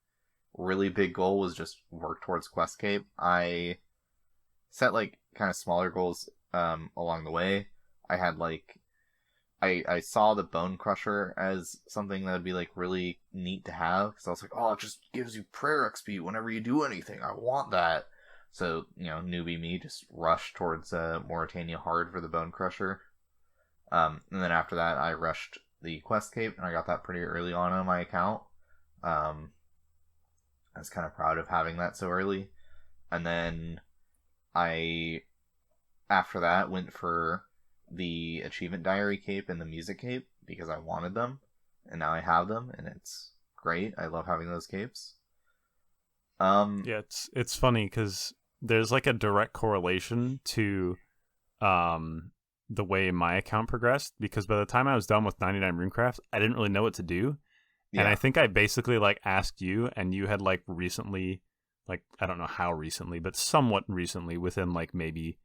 really big goal was just work towards quest cape. I set like kind of smaller goals along the way. I had like I saw the Bone Crusher as something that would be like really neat to have, because I was like, oh, it just gives you prayer XP whenever you do anything. I want that. So, newbie me just rushed towards Mauritania hard for the Bone Crusher. And then after that, I rushed the Quest Cape, and I got that pretty early on my account. I was kind of proud of having that so early. And then after that, went for the Achievement Diary Cape and the Music Cape, because I wanted them. And now I have them, and it's great. I love having those capes. Yeah, it's funny, because there's like a direct correlation to the way my account progressed, because by the time I was done with 99 runecraft, I didn't really know what to do. Yeah. And I think I basically like asked you, and you had like recently, like I don't know how recently, but somewhat recently, within like maybe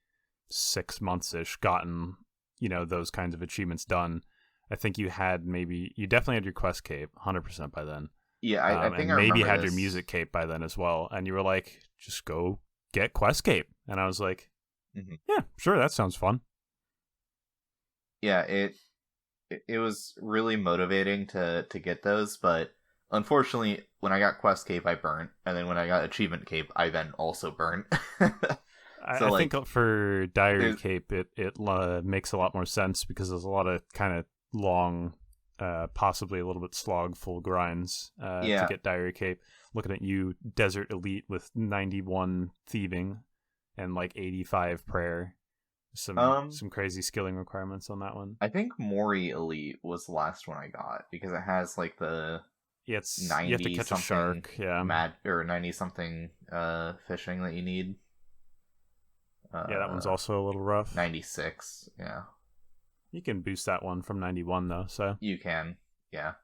6 months-ish, gotten those kinds of achievements done. I think you definitely had your quest cape 100% by then. Yeah, I think and I maybe had this. your music cape by then as well. And you were like, just go get quest cape. And I was like, yeah, sure, that sounds fun. Yeah, it was really motivating to get those, but unfortunately, when I got quest cape, I burnt, and then when I got achievement cape, I then also burnt. I think for Diary there's- Cape, it makes a lot more sense because there's a lot of kind of long, possibly a little bit slog-full grinds to get Diary Cape. Looking at you, Desert Elite with 91 Thieving and like 85 Prayer. Some crazy skilling requirements on that one. I think Mori Elite was the last one I got because it has like the it's 90 you have to catch a shark, yeah, or 90 something fishing that you need. Yeah, that one's also a little rough. 96, yeah. You can boost that one from 91 though, so you can, yeah.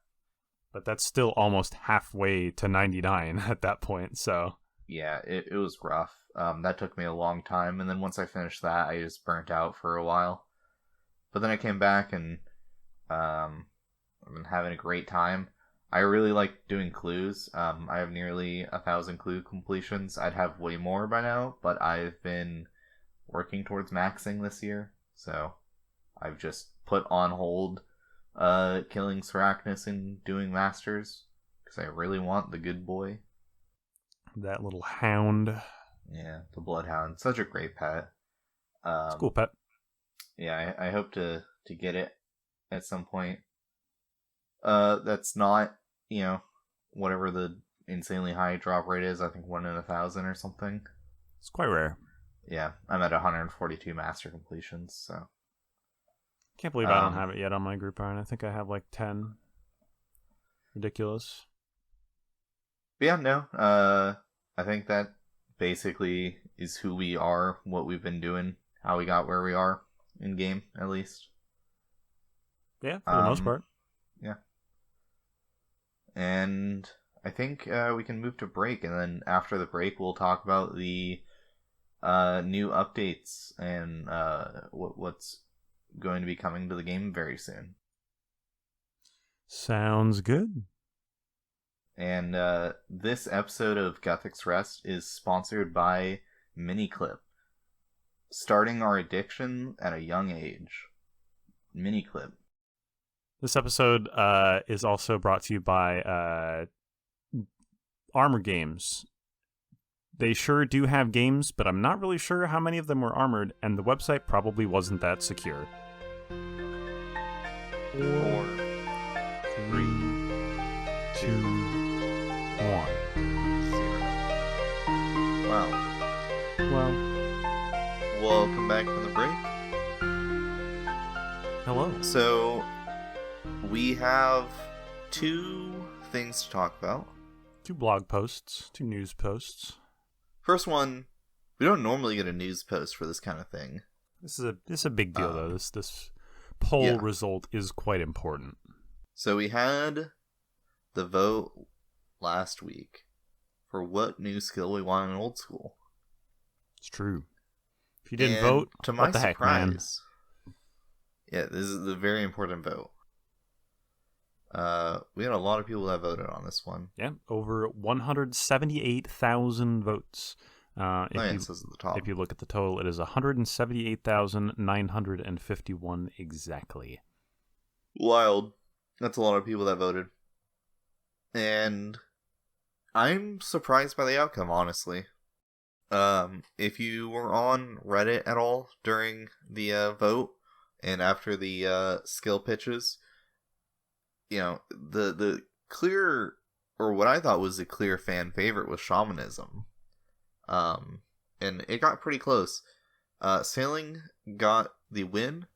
But that's still almost halfway to 99 at that point, so yeah, it was rough. That took me a long time, and then once I finished that, I just burnt out for a while. But then I came back, and I've been having a great time. I really like doing clues. I have nearly 1,000 clue completions. I'd have way more by now, but I've been working towards maxing this year, so I've just put on hold killing Sarachnis and doing masters, because I really want the good boy. That little hound. Yeah, the Bloodhound. Such a great pet. It's a cool pet. Yeah, I hope to get it at some point. That's not, whatever the insanely high drop rate is. I think 1 in 1,000 or something. It's quite rare. Yeah, I'm at 142 master completions, so. Can't believe I don't have it yet on my group iron. I think I have like 10. Ridiculous. But yeah, no. I think that basically is who we are, what we've been doing, how we got where we are in game, at least. Yeah, for the most part. Yeah. And I think we can move to break, and then after the break, we'll talk about the new updates and what's going to be coming to the game very soon. Sounds good. And this episode of Guthix Rest is sponsored by Miniclip. Starting our addiction at a young age. Miniclip. This episode is also brought to you by Armor Games. They sure do have games, but I'm not really sure how many of them were armored, and the website probably wasn't that secure. 4, 3, 2, 1. 0. Wow. Well, Welcome back from the break. hello. So, we have 2 things to talk about. 2 blog posts, 2 news posts. First one, we don't normally get a news post for this kind of thing. This is a big deal though. This poll result is quite important. So we had the vote last week for what new skill we want in old school. It's true. If you didn't vote, to my what the heck, man? surprise, yeah, this is a very important vote. We had a lot of people that voted on this one. Yeah, over 178,000 votes. It says at the top. If you look at the total, it is 178,951 exactly. Wild. That's a lot of people that voted. And I'm surprised by the outcome, honestly. If you were on Reddit at all during the vote and after the skill pitches, the clear, or what I thought was the clear fan favorite was Shamanism. And it got pretty close. Sailing got the win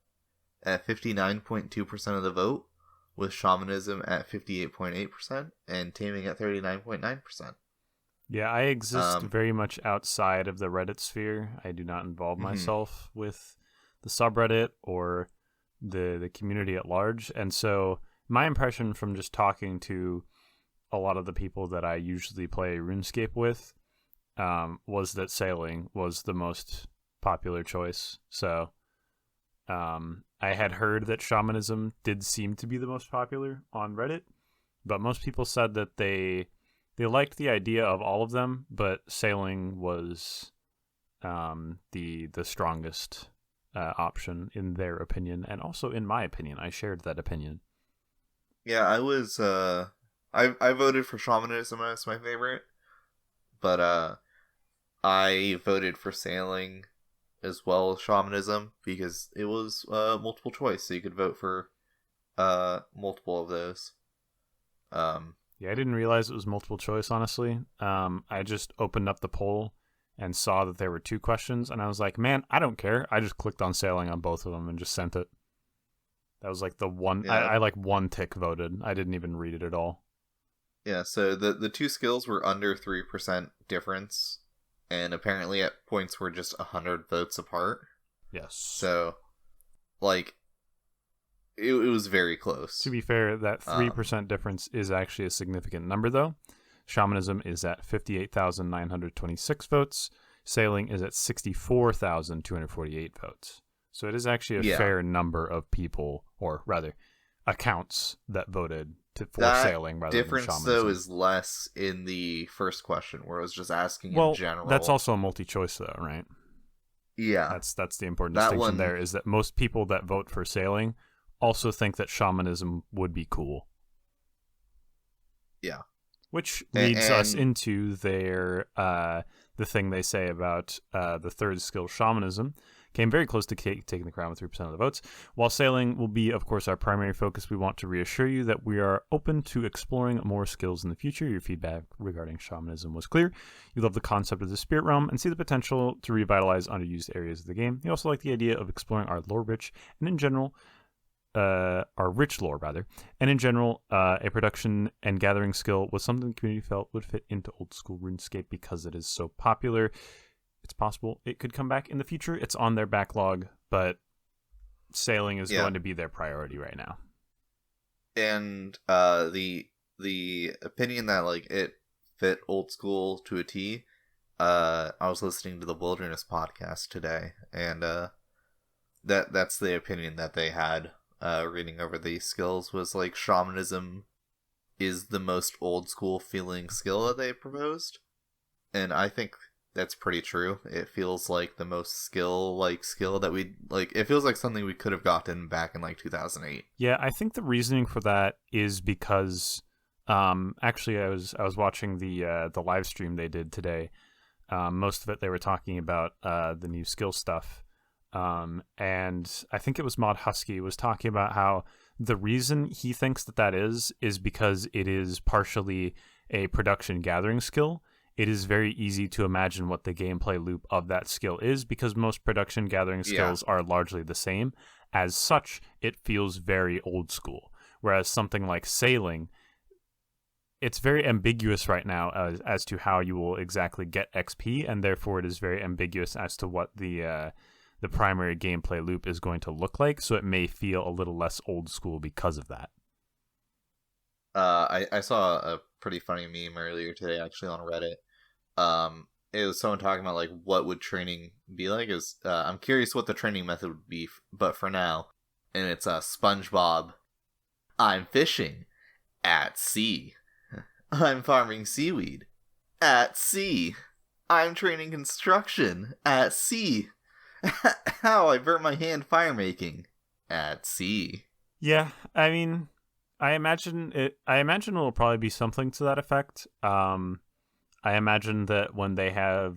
at 59.2% of the vote, with Shamanism at 58.8% and Taming at 39.9%. Yeah, I exist very much outside of the Reddit sphere. I do not involve myself with the subreddit or the community at large. And so my impression from just talking to a lot of the people that I usually play RuneScape with was that Sailing was the most popular choice. So I had heard that Shamanism did seem to be the most popular on Reddit, but most people said that they liked the idea of all of them, but Sailing was the strongest option in their opinion, and also in my opinion. I shared that opinion. Yeah, I was I voted for Shamanism as my favorite, but I voted for Sailing as well as shamanism because it was multiple choice, so you could vote for multiple of those. Yeah, I didn't realize it was multiple choice, honestly. I just opened up the poll and saw that there were 2 questions, and I was like, man, I don't care. I just clicked on sailing on both of them and just sent it. That was like the one, Yeah. I like one tick voted. I didn't even read it at all. Yeah, so the 2 skills were under 3% difference, and apparently at points were just 100 votes apart. Yes. So, like, it was very close. To be fair, that 3% difference is actually a significant number, though. Shamanism is at 58,926 votes. Sailing is at 64,248 votes. So it is actually a fair number of people, or rather, accounts that voted for sailing rather than shamanism. Difference, though, is less in the first question, where it was just asking in general. That's also a multi-choice, though, right? Yeah. That's the important distinction there, is that most people that vote for sailing also think that shamanism would be cool. Yeah. Which leads us into their the thing they say about the third skill, shamanism. Came very close to taking the crown with 3% of the votes. While sailing will be, of course, our primary focus, we want to reassure you that we are open to exploring more skills in the future. Your feedback regarding shamanism was clear. You love the concept of the spirit realm and see the potential to revitalize underused areas of the game. You also like the idea of exploring our lore-rich and in general, our rich lore, rather. And in general, a production and gathering skill was something the community felt would fit into old school RuneScape because it is so popular. It's possible it could come back in the future. It's on their backlog, but sailing is going to be their priority right now. And the opinion that like it fit old school to a T, I was listening to the Wilderness podcast today, and that's the opinion that they had reading over these skills was like shamanism is the most old school feeling skill that they proposed, and I think that's pretty true. It feels like the most skill that we like. It feels like something we could have gotten back in like 2008. Yeah, I think the reasoning for that is because, actually, I was watching the live stream they did today. Most of it they were talking about the new skill stuff, and I think it was Mod Husky was talking about how the reason he thinks that is because it is partially a production gathering skill. It is very easy to imagine what the gameplay loop of that skill is because most production gathering skills are largely the same. As such, it feels very old school. Whereas something like sailing, it's very ambiguous right now as to how you will exactly get XP, and therefore it is very ambiguous as to what the primary gameplay loop is going to look like. So it may feel a little less old school because of that. I saw a pretty funny meme earlier today, actually, on Reddit. It was someone talking about like what would training be like. Is I'm curious what the training method would be, but for now, and it's SpongeBob. I'm fishing at sea. I'm farming seaweed at sea. I'm training construction at sea. How I burnt my hand fire making at sea. Yeah, I mean, I imagine it will probably be something to that effect. I imagine that when they have,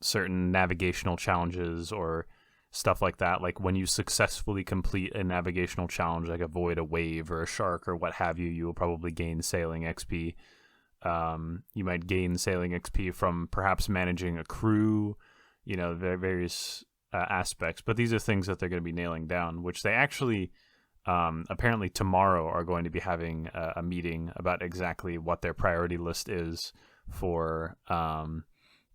certain navigational challenges or stuff like that, like when you successfully complete a navigational challenge, like avoid a wave or a shark or what have you, you will probably gain sailing XP. You might gain sailing XP from perhaps managing a crew, various aspects. But these are things that they're going to be nailing down, which they actually... apparently tomorrow are going to be having a meeting about exactly what their priority list is for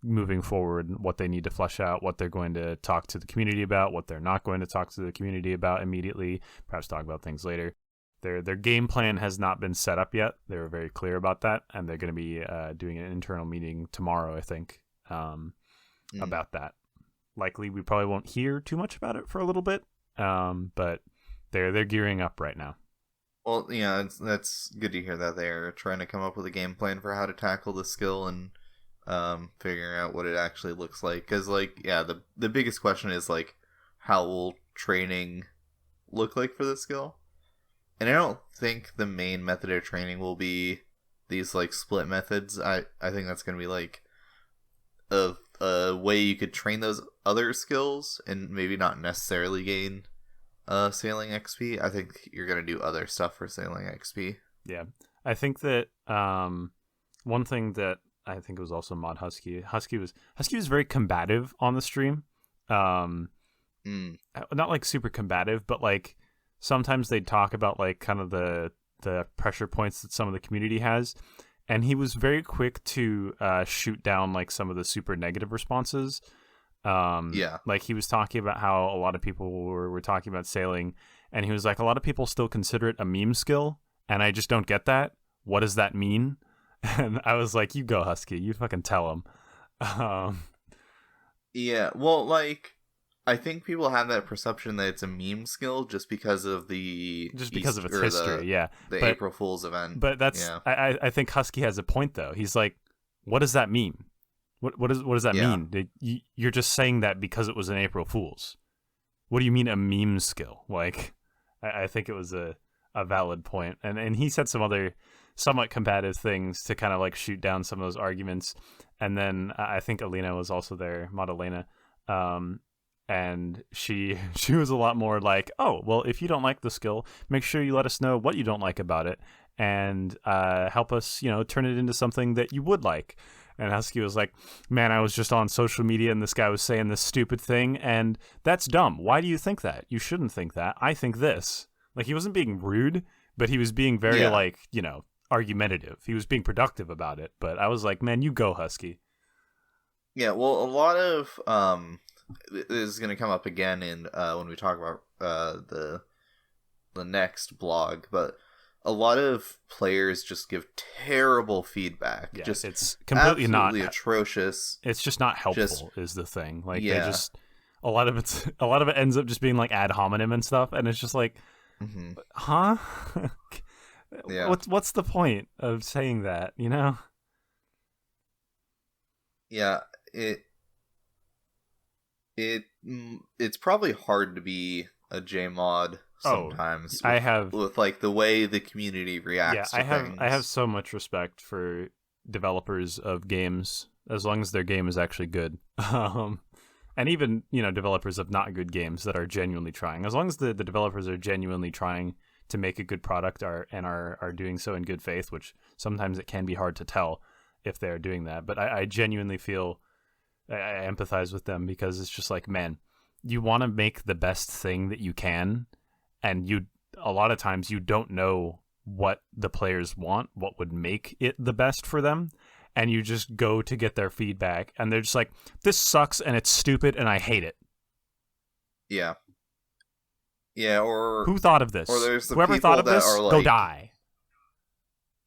moving forward, what they need to flesh out, what they're going to talk to the community about, what they're not going to talk to the community about immediately, perhaps talk about things later. Their game plan has not been set up yet. They were very clear about that, and they're going to be doing an internal meeting tomorrow, I think, about that. Likely we probably won't hear too much about it for a little bit, but they're gearing up right now. Well, yeah, that's good to hear that they're trying to come up with a game plan for how to tackle the skill and figuring out what it actually looks like. Because, the biggest question is, how will training look like for the skill? And I don't think the main method of training will be these, split methods. I think that's going to be, a way you could train those other skills and maybe not necessarily gain sailing XP, I think you're gonna do other stuff for sailing XP. Yeah, I think that one thing that I think was also Mod Husky. Husky was very combative on the stream. Not like super combative, but like sometimes they'd talk about like kind of the pressure points that some of the community has, and he was very quick to shoot down like some of the super negative responses. Like he was talking about how a lot of people were talking about sailing, and he was like, a lot of people still consider it a meme skill, and I just don't get that. What does that mean? And I was like, you go, Husky, you fucking tell him. Yeah, well, like, I think people have that perception that it's a meme skill just because of its history, the April Fool's event. But that's I think Husky has a point though. He's like, what does that mean? What does that mean? You're just saying that because it was an April Fool's. What do you mean a meme skill? Like, I think it was a valid point, and he said some other somewhat combative things to kind of like shoot down some of those arguments. And then I think Alina was also there, Mod Elena, and she was a lot more like, oh, well, if you don't like the skill, make sure you let us know what you don't like about it, and help us, turn it into something that you would like. And Husky was like, man, I was just on social media and this guy was saying this stupid thing, and that's dumb. Why do you think that? You shouldn't think that. I think this. Like, he wasn't being rude, but he was being very argumentative. He was being productive about it. But I was like, man, you go, Husky. Yeah, well, a lot of this is going to come up again in when we talk about the next blog, but a lot of players just give terrible feedback. Yeah, just it's completely not atrocious. It's just not helpful. Is the thing. Like, they just a lot of it ends up just being like ad hominem and stuff, and it's just like, huh? Yeah. What's the point of saying that? Yeah, it's probably hard to be a JMod sometimes. With like the way the community reacts. I have so much respect for developers of games as long as their game is actually good. And even developers of not good games that are genuinely trying. As long as the developers are genuinely trying to make a good product and are doing so in good faith, which sometimes it can be hard to tell if they're doing that. But I genuinely feel I empathize with them, because it's just like, man, you want to make the best thing that you can, and a lot of times you don't know what the players want, what would make it the best for them, and you just go to get their feedback, and they're just like, this sucks and it's stupid and I hate it. Yeah. Yeah, or who thought of this? Or there's the whoever thought of this, like, go die.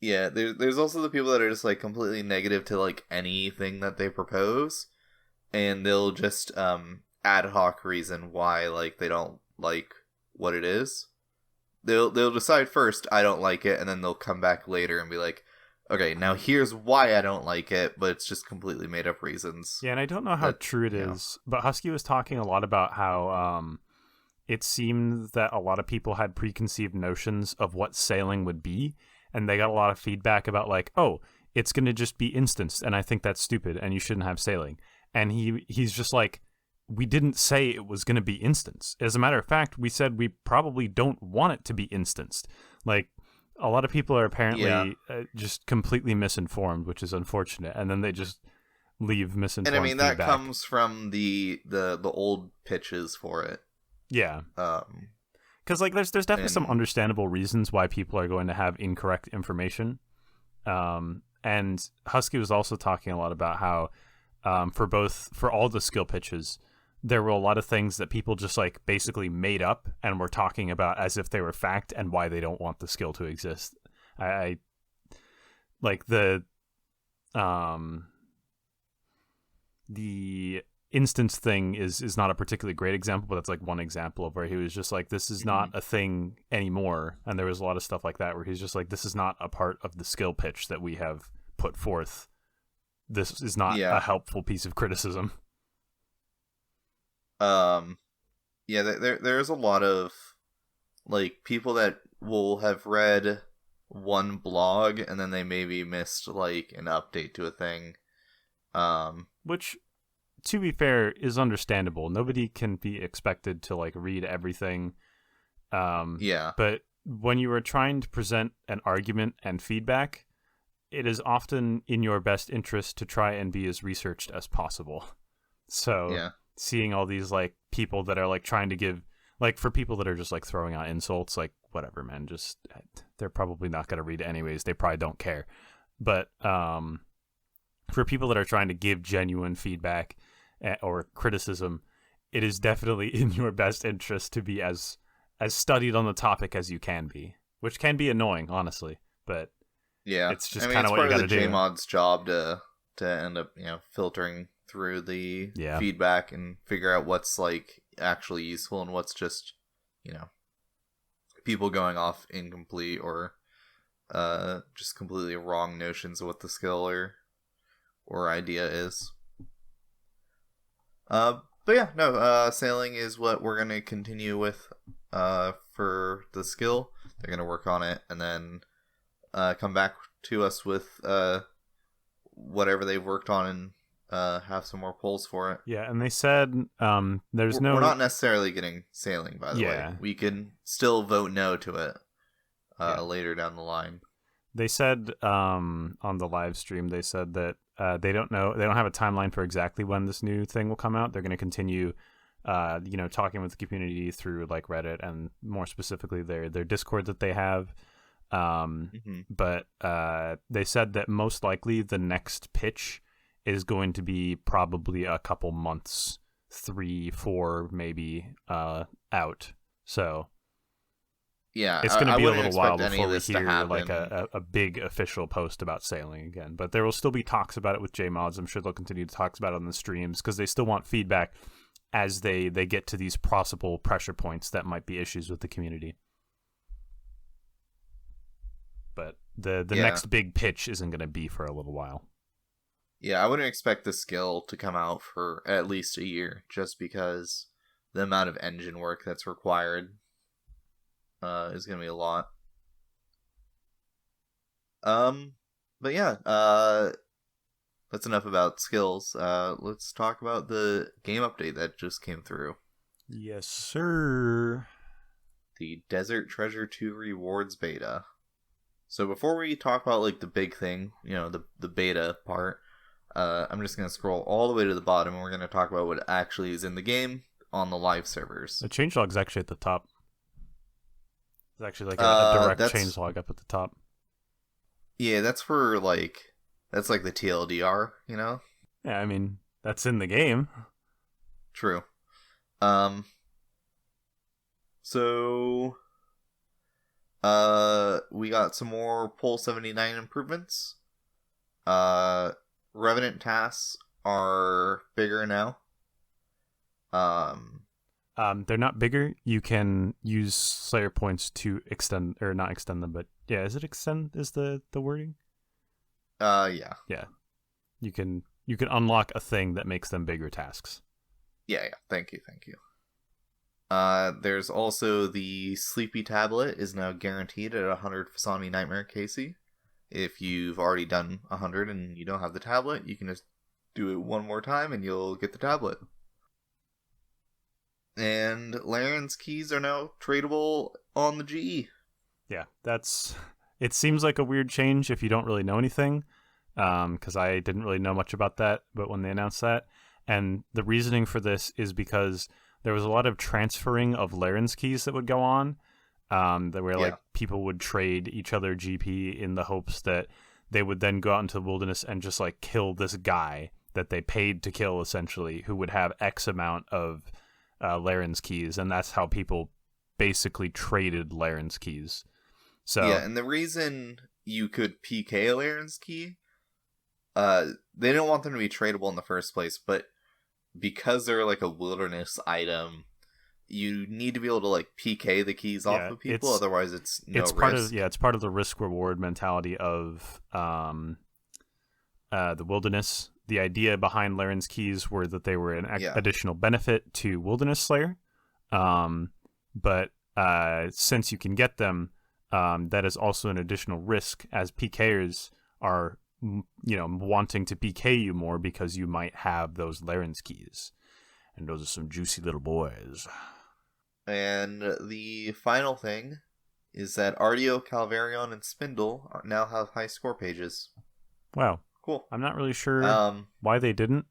Yeah, there's also the people that are just like completely negative to like anything that they propose, and they'll just ad hoc reason why like they don't like what it is. They'll decide first, I don't like it, and then they'll come back later and be like, okay, now here's why I don't like it, but it's just completely made up reasons. Yeah, and I don't know how true it is, but Husky was talking a lot about how it seemed that a lot of people had preconceived notions of what sailing would be, and they got a lot of feedback about like, oh, it's going to just be instanced, and I think that's stupid, and you shouldn't have sailing. And he's just like, we didn't say it was going to be instanced. As a matter of fact, we said we probably don't want it to be instanced. Like, a lot of people are apparently just completely misinformed, which is unfortunate, and then they just leave misinformed. And I mean, that feedback. comes from the old pitches for it. Yeah. Because like there's definitely some understandable reasons why people are going to have incorrect information. And Husky was also talking a lot about how for all the skill pitches, there were a lot of things that people just like basically made up and were talking about as if they were fact and why they don't want the skill to exist. I like the instance thing is not a particularly great example, but that's like one example of where he was just like, this is not a thing anymore. And there was a lot of stuff like that where he's just like, this is not a part of the skill pitch that we have put forth. This is not a helpful piece of criticism. There's a lot of like people that will have read one blog and then they maybe missed like an update to a thing. Which to be fair, is understandable. Nobody can be expected to like read everything. Yeah. But when you are trying to present an argument and feedback, it is often in your best interest to try and be as researched as possible. So Yeah. seeing all these like people that are like trying to give, like for people that are just like throwing out insults, like whatever, man, just they're probably not going to read it anyways. They probably don't care. But for people that are trying to give genuine feedback or criticism, it is definitely in your best interest to be as studied on the topic as you can be, which can be annoying, honestly, but yeah, it's just kind of what you got to do. It's part of the JMod's job to end up, filtering through the feedback and figure out what's like actually useful and what's just, people going off incomplete or just completely wrong notions of what the skill or idea is. But yeah, no, sailing is what we're going to continue with for the skill. They're going to work on it and then come back to us with whatever they've worked on and have some more polls for it. Yeah, and they said we're not necessarily getting sailing, by the way. We can still vote no to it later down the line. They said on the live stream, they said that they don't know. They don't have a timeline for exactly when this new thing will come out. They're going to continue, talking with the community through like Reddit and more specifically their Discord that they have. But they said that most likely the next pitch is going to be probably a couple months, 3, 4 maybe out. So. Yeah, it's going to be a little while before we hear like a big official post about sailing again. But there will still be talks about it with JMods. I'm sure they'll continue to talk about it on the streams because they still want feedback as they get to these possible pressure points that might be issues with the community. But the next big pitch isn't going to be for a little while. Yeah, I wouldn't expect the skill to come out for at least a year just because the amount of engine work that's required is going to be a lot. But yeah, that's enough about skills. Let's talk about the game update that just came through. Yes, sir. The Desert Treasure 2 Rewards beta. So before we talk about like the big thing, the beta part, I'm just going to scroll all the way to the bottom and we're going to talk about what actually is in the game on the live servers. The changelog is actually at the top. It's actually like a direct changelog up at the top. Yeah, that's for that's like the TLDR, Yeah, I mean, that's in the game. True. So we got some more Pole 79 improvements. Revenant tasks are bigger now. They're not bigger. You can use Slayer points to extend, or not extend them, but yeah, is it extend is the wording? Yeah. Yeah. You can unlock a thing that makes them bigger tasks. Yeah. Thank you. There's also the Sleepy Tablet is now guaranteed at 100 Fasani Nightmare Casey. If you've already done 100 and you don't have the tablet, you can just do it one more time and you'll get the tablet. And Laren's keys are now tradable on the GE. Yeah, it seems like a weird change if you don't really know anything, because I didn't really know much about that, but when they announced that, and the reasoning for this is because there was a lot of transferring of Laren's keys that would go on, like people would trade each other GP in the hopes that they would then go out into the wilderness and just like kill this guy that they paid to kill, essentially, who would have X amount of Laren's keys, and that's how people basically traded Laren's keys. So yeah, and the reason you could PK a Laren's key, they didn't want them to be tradable in the first place, but because they're like a wilderness item, you need to be able to like PK the keys off of people, otherwise it's risk. It's part of the risk reward mentality of the wilderness. The idea behind Laren's keys were that they were an additional benefit to Wilderness Slayer. But since you can get them, that is also an additional risk, as PKers are wanting to PK you more because you might have those Laren's keys. And those are some juicy little boys. And the final thing is that Artio, Calvarion, and Spindle now have high score pages. Wow. Cool. I'm not really sure why they didn't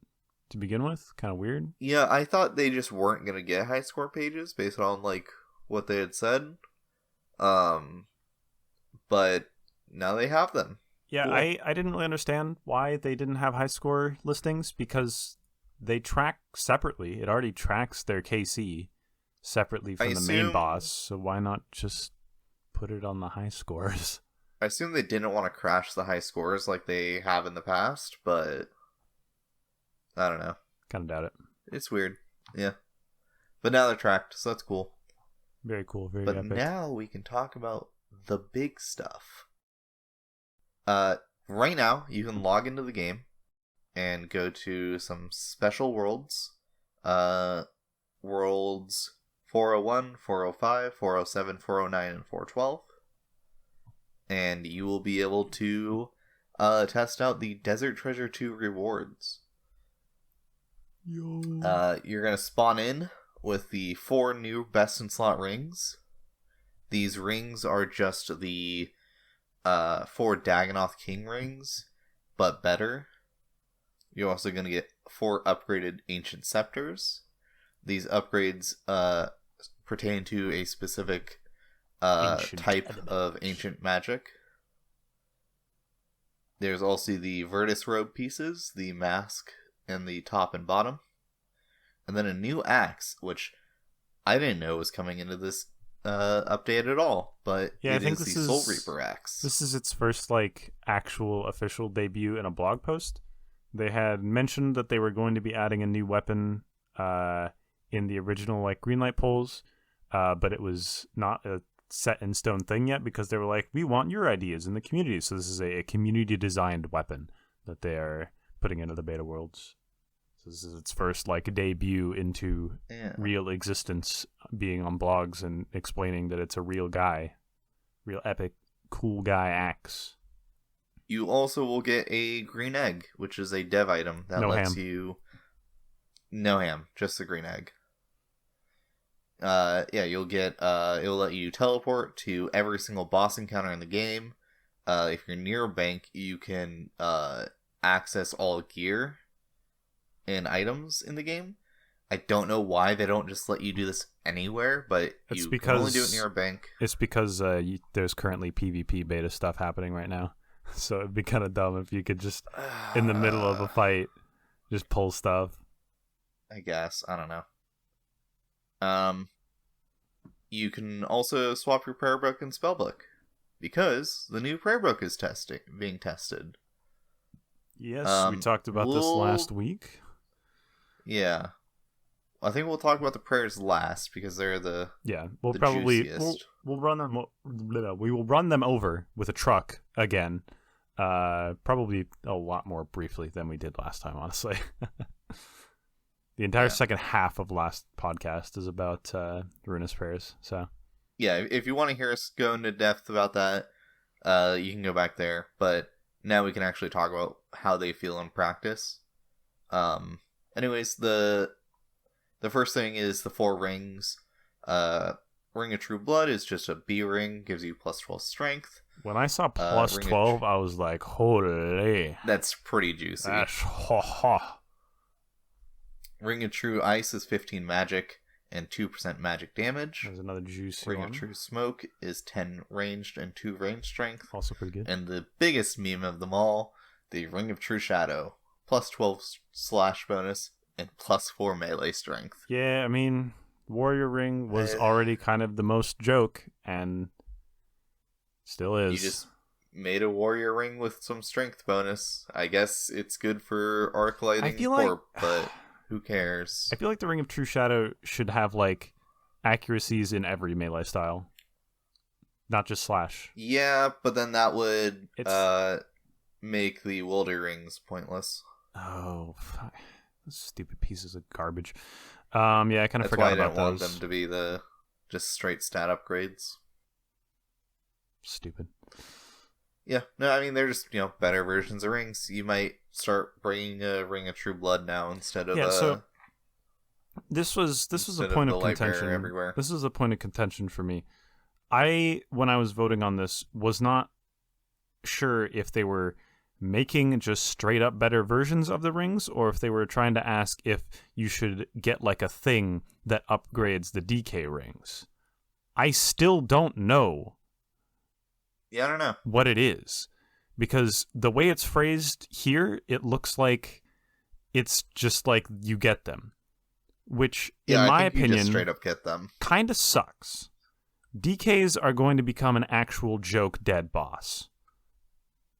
to begin with. Kind of weird. Yeah, I thought they just weren't going to get high score pages based on, like, what they had said. But now they have them. Yeah, Cool. I didn't really understand why they didn't have high score listings, because they track separately. It already tracks their KC separately from the main boss, so why not just put it on the high scores? I assume they didn't want to crash the high scores like they have in the past, but I don't know. Kind of doubt it. It's weird. Yeah. But now they're tracked, so that's cool. Very cool, very But epic. now we can talk about the big stuff. Right now, you can log into the game and go to some special worlds. Worlds 401, 405, 407, 409, and 412. And you will be able to test out the Desert Treasure 2 rewards. Yo. You're going to spawn in with the 4 new best in slot rings. These rings are just the 4 Dagonoth King rings, but better. You're also going to get 4 upgraded Ancient Scepters. These upgrades pertain to a specific type of ancient magic. There's also the Virtus robe pieces, the mask, and the top and bottom. And then a new axe, which I didn't know was coming into this update at all, but yeah, it is the Soulreaper axe. This is its first actual official debut in a blog post. They had mentioned that they were going to be adding a new weapon in the original Greenlight polls, but it was not a set in stone thing yet, because they were like, we want your ideas in the community. So this is a community designed weapon that they are putting into the beta worlds. So this is its first debut into real existence, being on blogs and explaining that it's a real guy, real epic, cool guy axe. You also will get a green egg, which is a dev item that lets you... No ham, just the green egg. You'll get... it'll let you teleport to every single boss encounter in the game. If you're near a bank, you can access all gear and items in the game. I don't know why they don't just let you do this anywhere, but you can only do it near a bank. It's because there's currently PvP beta stuff happening right now. So it'd be kind of dumb if you could just, in the middle of a fight, just pull stuff. I guess. I don't know. You can also swap your prayer book and spellbook, because the new prayer book is being tested. Yes, we talked about this last week. Yeah. I think we'll talk about the prayers last, because they're the juiciest. We'll run them. We will run them over with a truck again. Probably a lot more briefly than we did last time, honestly. The entire second half of last podcast is about Ruinous prayers. So yeah, if you want to hear us go into depth about that, you can go back there. But now we can actually talk about how they feel in practice. Anyways, the first thing is the 4 rings. Ring of True Blood is just a B ring, gives you plus 12 strength. When I saw plus 12, I was like, holy. That's pretty juicy. That's ha. Ring of True Ice is 15 magic and 2% magic damage. There's another juicy Ring one. of True Smoke is 10 ranged and 2 range strength. Also pretty good. And the biggest meme of them all, the Ring of True Shadow. Plus 12 slash bonus and plus 4 melee strength. Yeah, I mean, Warrior Ring was already kind of the most joke, and still is. You just made a Warrior Ring with some strength bonus. I guess it's good for arc lighting but who cares? I feel like the Ring of True Shadow should have accuracies in every melee style, not just slash. Yeah, but then that would make the Wilder Rings pointless. Oh, fuck. Those stupid pieces of garbage. Yeah, I kind of forgot about those. That's why I didn't want them to be the just straight stat upgrades. Stupid. Yeah, no, I mean they're just better versions of rings. You might start bringing a Ring of True Blood now instead of Yeah, so this was a point the of light bearer contention. everywhere. This was a point of contention for me. When I was voting on this, was not sure if they were making just straight up better versions of the rings, or if they were trying to ask if you should get like a thing that upgrades the DK rings. I still don't know. Yeah, I don't know what it is, because the way it's phrased here, it looks like it's just like you get them, which in my opinion you just straight up get them. Kind of sucks. DKs are going to become an actual joke dead boss.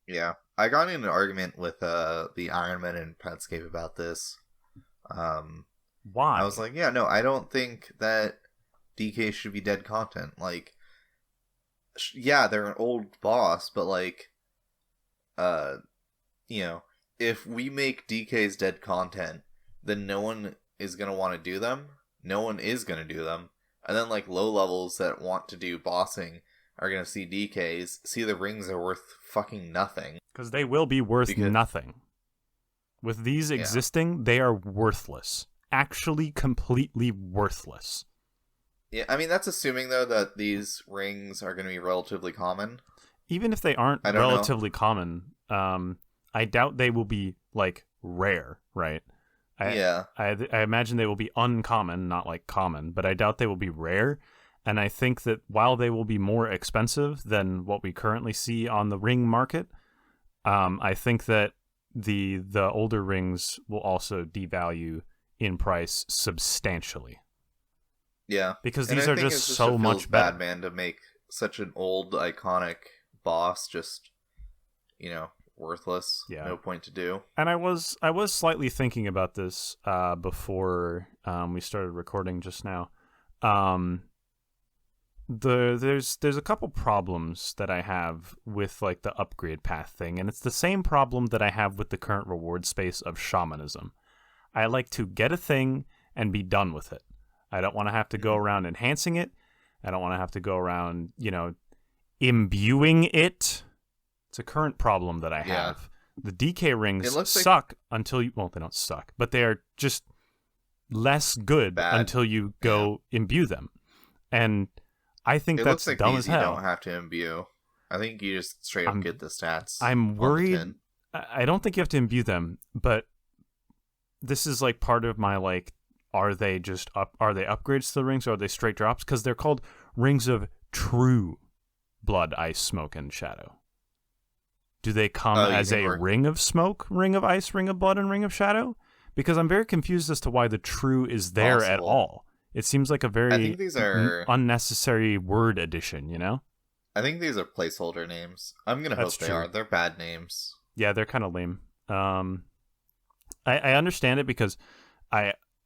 Yeah, I got in an argument with the Iron Man and Petscape about this. Why? I was like, yeah, no, I don't think that DK should be dead content. Like, yeah, they're an old boss, but like, if we make DKs dead content, then no one is gonna want to do them. No one is gonna do them, and then like low levels that want to do bossing are gonna see DKs, see the rings are worth fucking nothing. Because they will be worth nothing. With these existing, they are worthless. Actually, completely worthless. Yeah, I mean, that's assuming, though, that these rings are going to be relatively common. Even if they aren't relatively common, I doubt they will be, like, rare, right? I imagine they will be uncommon, not, like, common, but I doubt they will be rare. And I think that while they will be more expensive than what we currently see on the ring market, I think that the older rings will also devalue in price substantially. Yeah, because these are just so much better. Bad, man, to make such an old iconic boss just worthless. Yeah, no point to do. And I was slightly thinking about this before we started recording just now. There's a couple problems that I have with like the upgrade path thing, and it's the same problem that I have with the current reward space of shamanism. I like to get a thing and be done with it. I don't want to have to go around enhancing it. I don't want to have to go around, imbuing it. It's a current problem that I have. The DK rings suck until you... Well, they don't suck, but they are just less good until you go imbue them. And I think that's dumb as hell. You don't have to imbue. I think you just straight up get the stats. I'm worried. I don't think you have to imbue them, but this is like part of my like... Are they upgrades to the rings, or are they straight drops? Because they're called rings of true blood, ice, smoke, and shadow. Do they come as a ring of smoke, ring of ice, ring of blood, and ring of shadow? Because I'm very confused as to why the true is there at all. It seems like a very unnecessary word addition, I think these are placeholder names. I'm going to hope they are. They're bad names. Yeah, they're kind of lame. I understand it because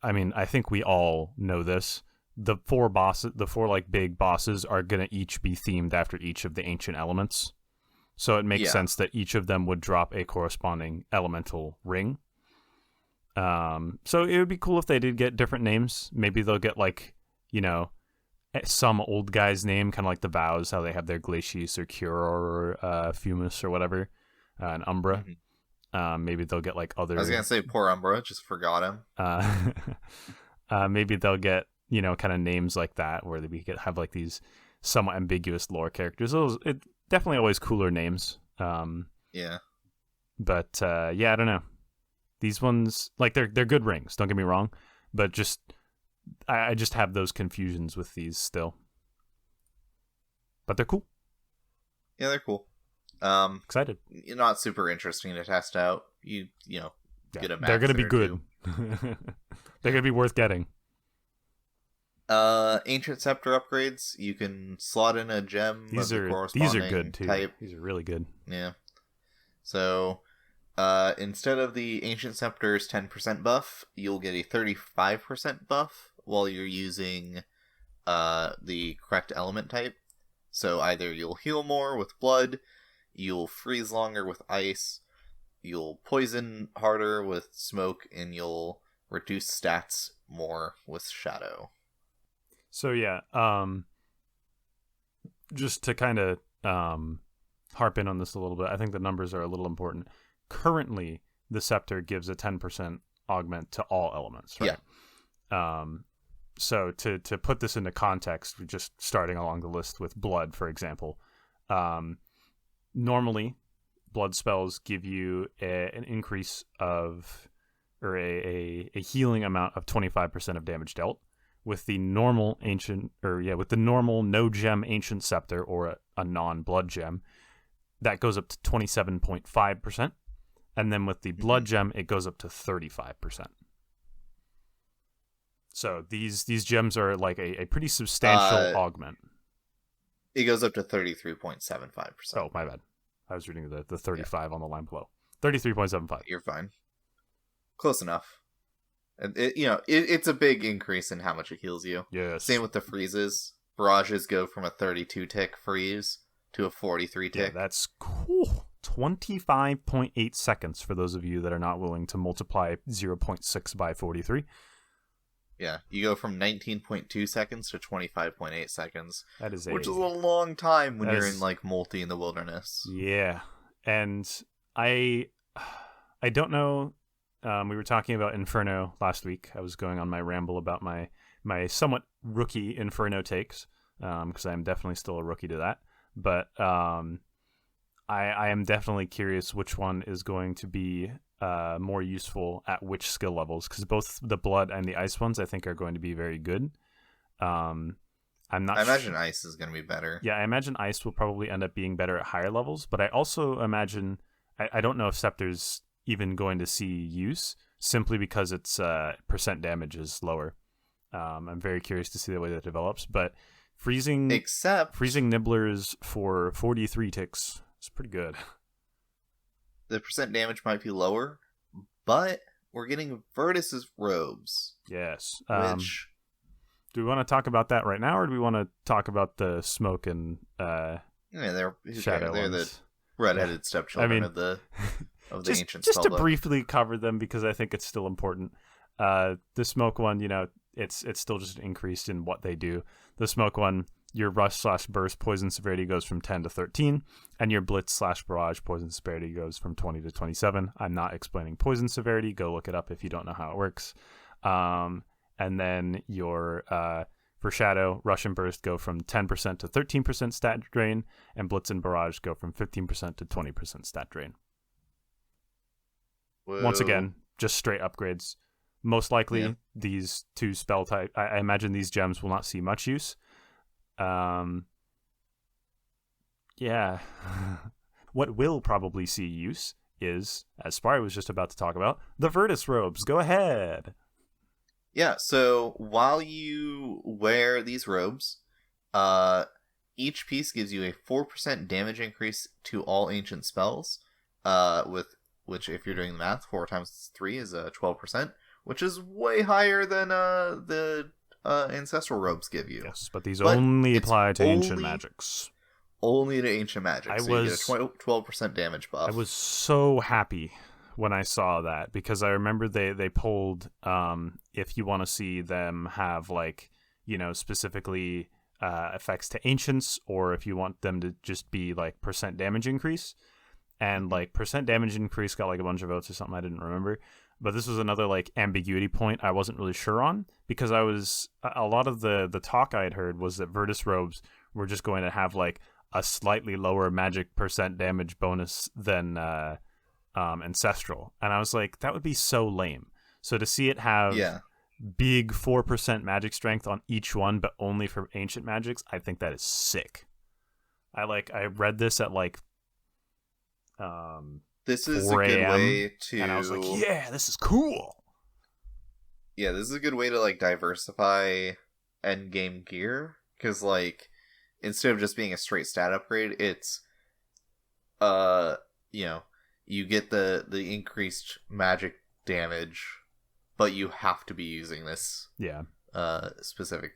I mean, I think we all know this. The four like big bosses are going to each be themed after each of the ancient elements. So it makes sense that each of them would drop a corresponding elemental ring. So it would be cool if they did get different names. Maybe they'll get like, some old guy's name, kind of like the Vows, how they have their Glacius or Cure or Fumus or whatever, and Umbra. Mm-hmm. Maybe they'll get like other... I was going to say poor Umbra, just forgot him. Maybe they'll get, kind of names like that where we could have like these somewhat ambiguous lore characters. It definitely always cooler names. Yeah. But I don't know. These ones, like they're good rings, don't get me wrong, but just I just have those confusions with these still. But they're cool. Yeah, they're cool. Excited. Not super interesting to test out. Get a max. They're gonna be good. They're gonna be worth getting. Ancient sceptre upgrades. You can slot in a gem. These are good too. Type. These are really good. Yeah. So, instead of the ancient scepter's 10% buff, you'll get a 35% buff while you're using the correct element type. So either you'll heal more with blood, you'll freeze longer with ice, you'll poison harder with smoke, and you'll reduce stats more with shadow. So yeah, just to kind of harp in on this a little bit. I think the numbers are a little important. Currently, the scepter gives a 10% augment to all elements, right? Yeah. So to put this into context, just starting along the list with blood, for example, normally blood spells give you an increase of, or a healing amount of 25% of damage dealt. With the normal no gem ancient scepter or a non-blood gem, that goes up to 27.5%. And then with the blood gem, it goes up to 35%. So these gems are like a pretty substantial augment. It goes up to 33.75%. Oh, my bad. I was reading the 35 on the line below. 33.75. You're fine. Close enough. It's a big increase in how much it heals you. Yes. Same with the freezes. Barrages go from a 32 tick freeze to a 43 tick. Yeah, that's cool. 25.8 seconds for those of you that are not willing to multiply 0.6 by 43. Yeah, you go from 19.2 seconds to 25.8 seconds. Which is a long time when you're in like multi in the wilderness. Yeah. And I don't know. We were talking about Inferno last week. I was going on my ramble about my somewhat rookie Inferno takes, because I am definitely still a rookie to that. But I am definitely curious which one is going to be more useful at which skill levels, because both the blood and the ice ones I think are going to be very good. I imagine ice is going to be better. Yeah, I imagine ice will probably end up being better at higher levels, but I also imagine I don't know if Scepter's even going to see use, simply because its percent damage is lower. I'm very curious to see the way that develops, but freezing nibblers for 43 ticks is pretty good. The percent damage might be lower, but we're getting Virtus's robes. Yes. Which... do we want to talk about that right now, or do we want to talk about the smoke and they're shadow they're ones? The redheaded stepchildren of the ancient just to spellbook. Briefly cover them, because I think it's still important. The smoke one, it's still just an increase in what they do. The smoke one, your rush/burst poison severity goes from 10 to 13, and your blitz/barrage poison severity goes from 20 to 27. I'm not explaining poison severity. Go look it up if you don't know how it works. And then your for shadow, rush and burst go from 10% to 13% stat drain, and blitz and barrage go from 15% to 20% stat drain. Whoa. Once again, just straight upgrades. Most likely, these two spell type. I imagine these gems will not see much use. Yeah. What will probably see use is, as Sparre was just about to talk about, the Virtus robes. Go ahead. Yeah, so while you wear these robes, each piece gives you a 4% damage increase to all ancient spells, which, if you're doing the math, 4 times 3 is 12%, which is way higher than the ancestral robes give you. Yes, but these only apply to ancient magics. Only to ancient magics. You get a 12% damage buff. I was so happy when I saw that, because I remember they pulled if you want to see them have specifically effects to ancients, or if you want them to just be like percent damage increase, and percent damage increase got a bunch of votes or something. I didn't remember. But this was another ambiguity point I wasn't really sure on, because a lot of the talk I had heard was that Virtus robes were just going to have a slightly lower magic percent damage bonus than ancestral, and I was like, that would be so lame. So to see it have big 4% magic strength on each one, but only for ancient magics, I think that is sick. I read this at this is a good way to... And I was like, yeah, this is cool. Yeah, this is a good way to, diversify endgame gear. Because, instead of just being a straight stat upgrade, it's, you get the increased magic damage, but you have to be using this specific,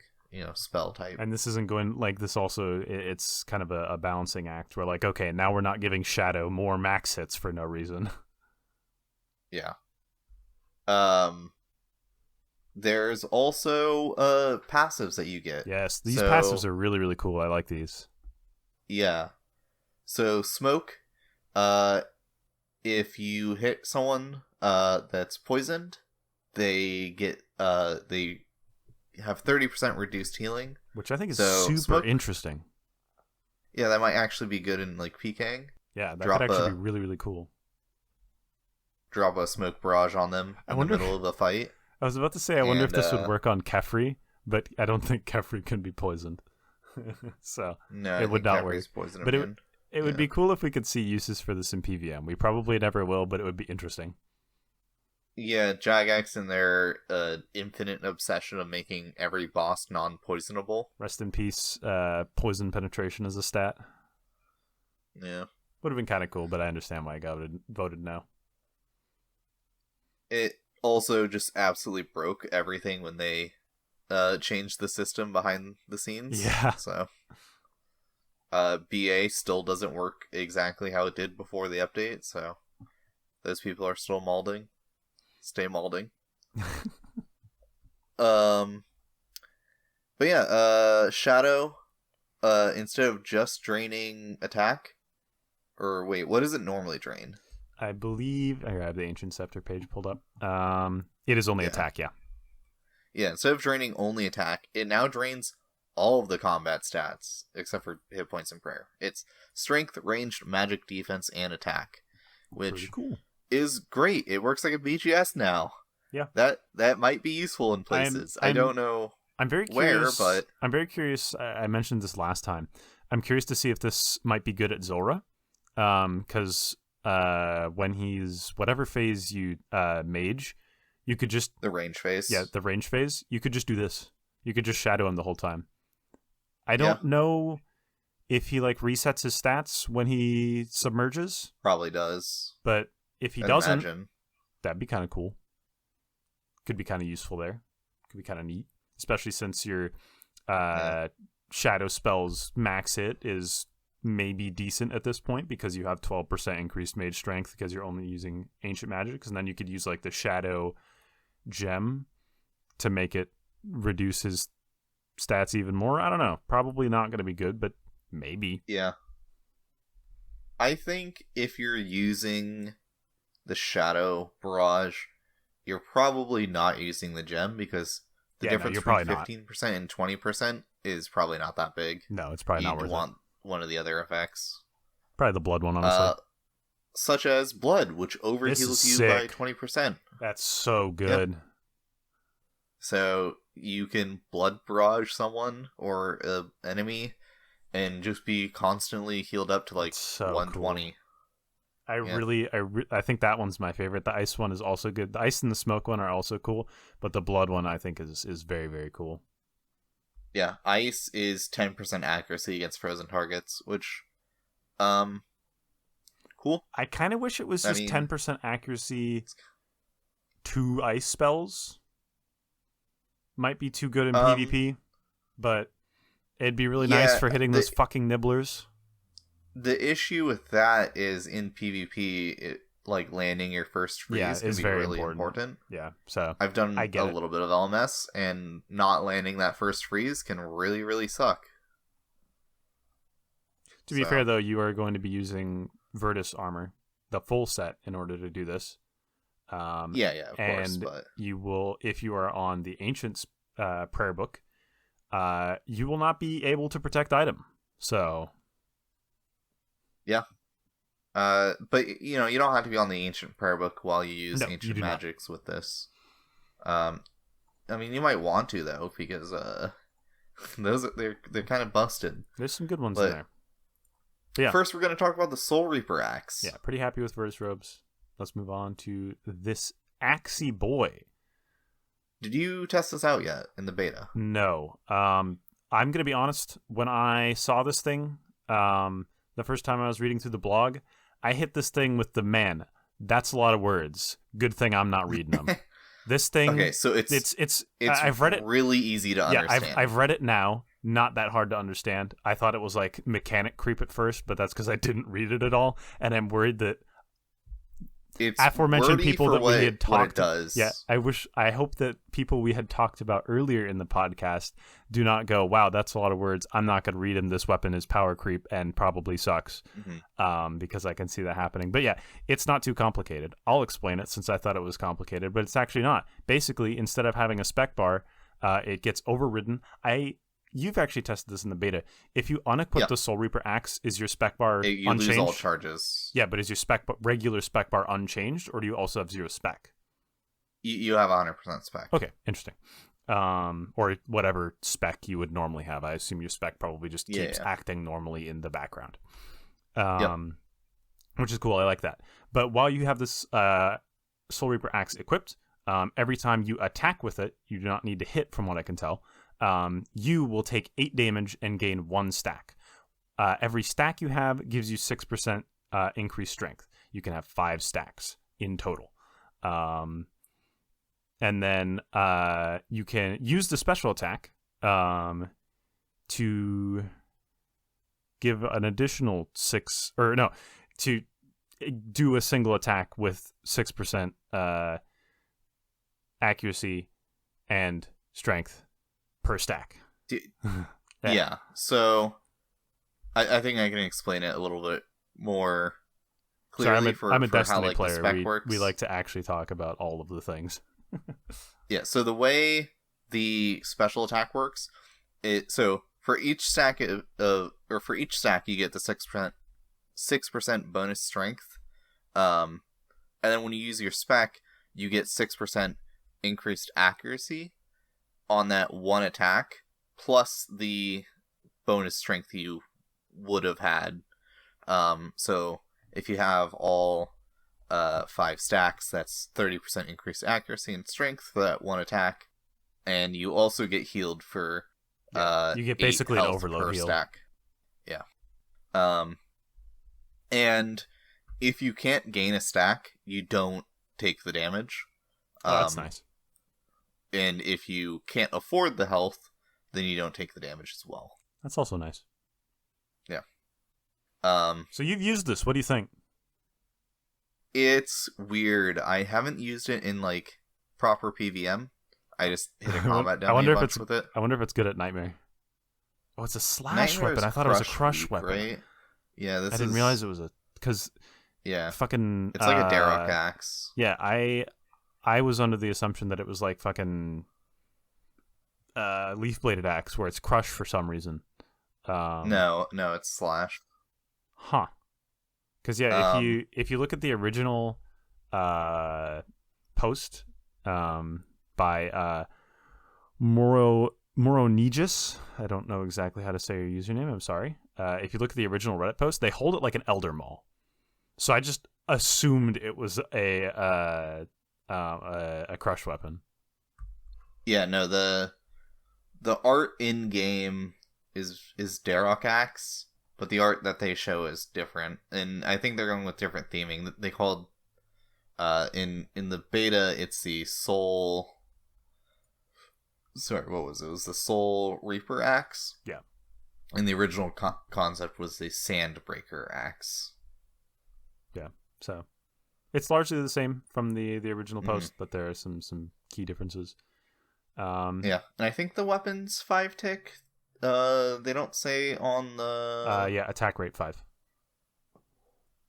spell type. And this isn't going this also, it's kind of a balancing act where okay, now we're not giving Shadow more max hits for no reason. Yeah. There's also passives that you get. Yes, these passives are really, really cool. I like these. Yeah. So smoke, if you hit someone that's poisoned, they have 30% reduced healing, which I think is so super smoke, interesting. Yeah, that might actually be good in like PKing. Yeah, that could actually be really, really cool. Drop a smoke barrage on them in the middle of a fight. I was about to say, I wonder if this would work on Kefri, but I don't think Kefri can be poisoned. So no, it would not work. But it would be cool if we could see uses for this in PVM. We probably never will, but it would be interesting. Yeah, Jagex and their infinite obsession of making every boss non-poisonable. Rest in peace, poison penetration as a stat. Yeah. Would have been kind of cool, but I understand why I got voted no. It also just absolutely broke everything when they changed the system behind the scenes. Yeah. So, BA still doesn't work exactly how it did before the update, so those people are still molding. Stay molding. But yeah, Shadow, instead of just draining attack, or wait, what does it normally drain? I believe I have the Ancient Scepter page pulled up. It is only attack, yeah. Yeah, instead of draining only attack, it now drains all of the combat stats, except for hit points and prayer. It's strength, ranged, magic, defense, and attack, which pretty cool. Is great. It works like a BGS now. Yeah. That might be useful in places. I don't know I'm very curious, where, but... I'm very curious. I mentioned this last time. I'm curious to see if this might be good at Zulrah. Because when he's... Whatever phase you mage, you could just... The range phase. Yeah, the range phase. You could just do this. You could just shadow him the whole time. I don't know if he like resets his stats when he submerges. Probably does. But if he doesn't, that'd be kind of cool. Could be kind of useful there. Could be kind of neat. Especially since your shadow spells max hit is maybe decent at this point because you have 12% increased mage strength because you're only using ancient magic. And then you could use like the shadow gem to make it reduce his stats even more. I don't know. Probably not going to be good, but maybe. Yeah. I think if you're using the shadow barrage, you're probably not using the gem because the difference between 15% and 20% is probably not that big. No, it's probably not worth it. You want one of the other effects. Probably the blood one, honestly. Such as blood, which overheals you by 20%. That's so good. Yep. So you can blood barrage someone or an enemy and just be constantly healed up to like 120. Cool. I think that one's my favorite. The ice one is also good. The ice and the smoke one are also cool, but the blood one I think is very, very cool. Yeah, ice is 10% accuracy against frozen targets, which cool. I kind of wish it was just 10% accuracy to ice spells. Might be too good in PvP, but it'd be really nice for hitting those fucking nibblers. The issue with that is in PvP, like landing your first freeze can be really important. Yeah, so I've done a little bit of LMS, and not landing that first freeze can really, really suck. To be fair, though, you are going to be using Virtus armor, the full set, in order to do this. Of course. But you will, if you are on the Ancients prayer book, you will not be able to protect item. So, yeah. But you know, you don't have to be on the Ancient prayer book while you use ancient magics with this. I mean, you might want to though, because they're kind of busted. There's some good ones in there. Yeah. First, we're going to talk about the Soulreaper Axe. Yeah, pretty happy with Virtus robes. Let's move on to this Axey boy. Did you test this out yet in the beta? No. I'm going to be honest. When I saw this thing, the first time I was reading through the blog, I hit this thing with the man. That's a lot of words. Good thing I'm not reading them. This thing. Okay, so it's I've read it really easy to understand. Yeah, I've read it now. Not that hard to understand. I thought it was like mechanic creep at first, but that's because I didn't read it at all, and I'm worried that it's aforementioned wordy people for that what, we had what it talked. does. Yeah, I hope that people we had talked about earlier in the podcast do not go, wow, that's a lot of words. I'm not going to read them. This weapon is power creep and probably sucks. Because I can see that happening. But yeah, it's not too complicated. I'll explain it since I thought it was complicated, but it's actually not. Basically, instead of having a spec bar, it gets overridden. You've actually tested this in the beta. If you unequip the Soulreaper Axe, is your spec bar you unchanged? lose all charges. Yeah, but is your regular spec bar unchanged, or do you also have 0 spec? You have 100% spec. Okay, interesting. Or whatever spec you would normally have. I assume your spec probably just keeps acting normally in the background. Which is cool. I like that. But while you have this Soulreaper Axe equipped, every time you attack with it, you do not need to hit, from what I can tell. You will take 8 damage and gain 1 stack. Every stack you have gives you 6% increased strength. You can have 5 stacks in total. And then you can use the special attack to give an additional 6, or no, to do a single attack with 6% accuracy and strength per stack. Yeah. So I think I can explain it a little bit more clearly. I'm a Destiny how, like, player. the spec works. We like to actually talk about all of the things. Yeah. So the way the special attack works, so for each stack you get the 6% bonus strength. And then when you use your spec, you get 6% increased accuracy on that one attack, plus the bonus strength you would have had. So if you have all 5 stacks, that's 30% increased accuracy and strength for that one attack, and you also get healed for you get basically an overload heal. Stack. Yeah. And if you can't gain a stack, you don't take the damage. That's nice. And if you can't afford the health, then you don't take the damage as well. That's also nice. Yeah. So you've used this. What do you think? It's weird. I haven't used it in, like, proper PVM. I just hit a combat down a bunch with it. I wonder if it's good at Nightmare. Oh, it's a slash Nightmare weapon. I thought it was a crush weapon. Right? Yeah, I didn't realize it was because fucking. It's like a Darrock axe. Yeah, I was under the assumption that it was like fucking leaf bladed axe, where it's crush for some reason. No, it's slash. Huh. Because if you look at the original post by Moronegis, I don't know exactly how to say your username. I'm sorry. If you look at the original Reddit post, they hold it like an Elder Maul. So I just assumed it was a crush weapon. Yeah, no, the art in game is Darrock axe, but the art that they show is different, and I think they're going with different theming. They called in the beta, it's the Soul. Sorry, what was it? It was the Soulreaper Axe. Yeah. And the original concept was the Sandbreaker Axe. Yeah, so it's largely the same from the original post, but there are some key differences. Yeah, and I think the weapon's 5 tick. They don't say on the... attack rate 5.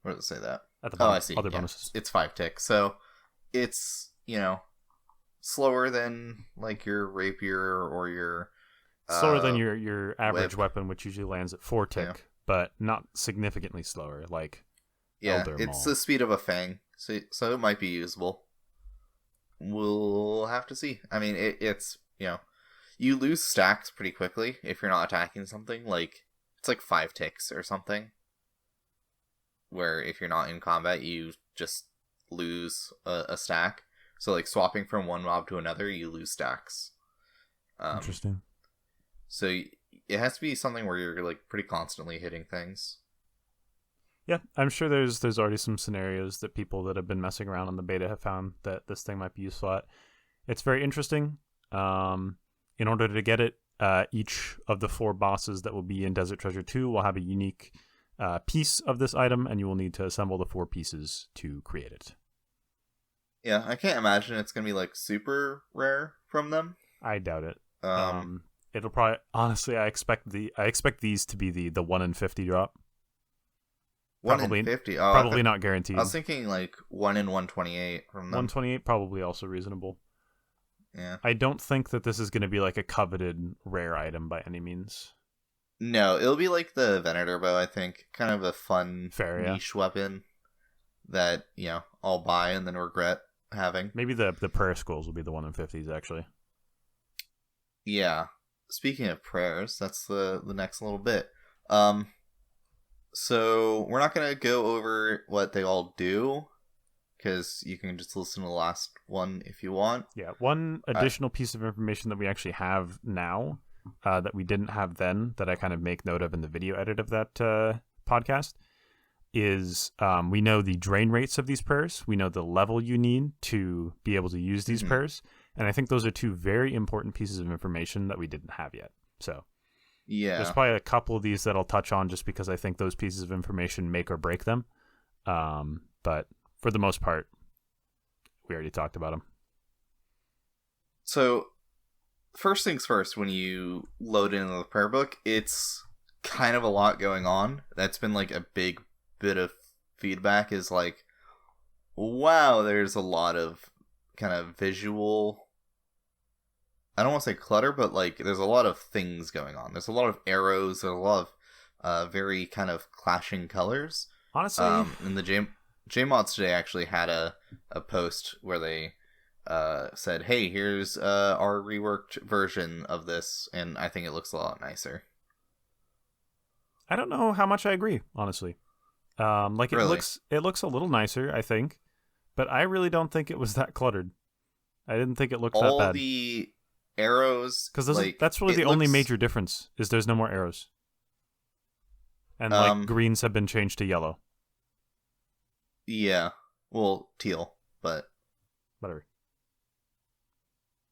Where does it say that? At the bottom, I see. Other bonuses. It's 5 tick, so it's, slower than, like, your rapier or your... slower than your average weapon, which usually lands at 4 tick, but not significantly slower, like Elder Maul. It's the speed of a fang, so it might be usable. We'll have to see. I mean, it's, you lose stacks pretty quickly if you're not attacking something. Like, it's like 5 ticks or something, where if you're not in combat, you just lose a stack. So, like, swapping from one mob to another, you lose stacks. Interesting. So it has to be something where you're, like, pretty constantly hitting things. Yeah, I'm sure there's already some scenarios that people that have been messing around on the beta have found that this thing might be useful at. It's very interesting. In order to get it, each of the 4 bosses that will be in Desert Treasure 2 will have a unique piece of this item, and you will need to assemble the 4 pieces to create it. Yeah, I can't imagine it's gonna be like super rare from them. I doubt it. Um, It'll probably honestly. I expect these to be the 1 in 50 drop. 1 Probably in 50. Oh, probably not guaranteed. I was thinking like 1 in 128 from them. 128 probably also reasonable. Yeah. I don't think that this is going to be like a coveted rare item by any means. No, it'll be like the Venator bow, I think. Kind of a fun niche weapon that, I'll buy and then regret having. Maybe the prayer skulls will be the 1 in 50s, actually. Yeah. Speaking of prayers, that's the next little bit. So we're not going to go over what they all do, because you can just listen to the last one if you want. Yeah, one additional piece of information that we actually have now that we didn't have then, that I kind of make note of in the video edit of that podcast, is we know the drain rates of these prayers. We know the level you need to be able to use these prayers. And I think those are two very important pieces of information that we didn't have yet. So yeah, there's probably a couple of these that I'll touch on just because I think those pieces of information make or break them. But for the most part, we already talked about them. So, first things first, when you load into the prayer book, it's kind of a lot going on. That's been like a big bit of feedback, is like, wow, there's a lot of kind of visual, I don't want to say clutter, but like there's a lot of things going on. There's a lot of arrows, there's a lot of very kind of clashing colors. Honestly, and the JMods today actually had a post where they said, hey, here's our reworked version of this, and I think it looks a lot nicer. I don't know how much I agree, honestly. It looks a little nicer, I think, but I really don't think it was that cluttered. I didn't think it looked that bad. All the arrows, because that's really the only major difference, is there's no more arrows, and greens have been changed to yellow. Yeah, well, teal, but whatever.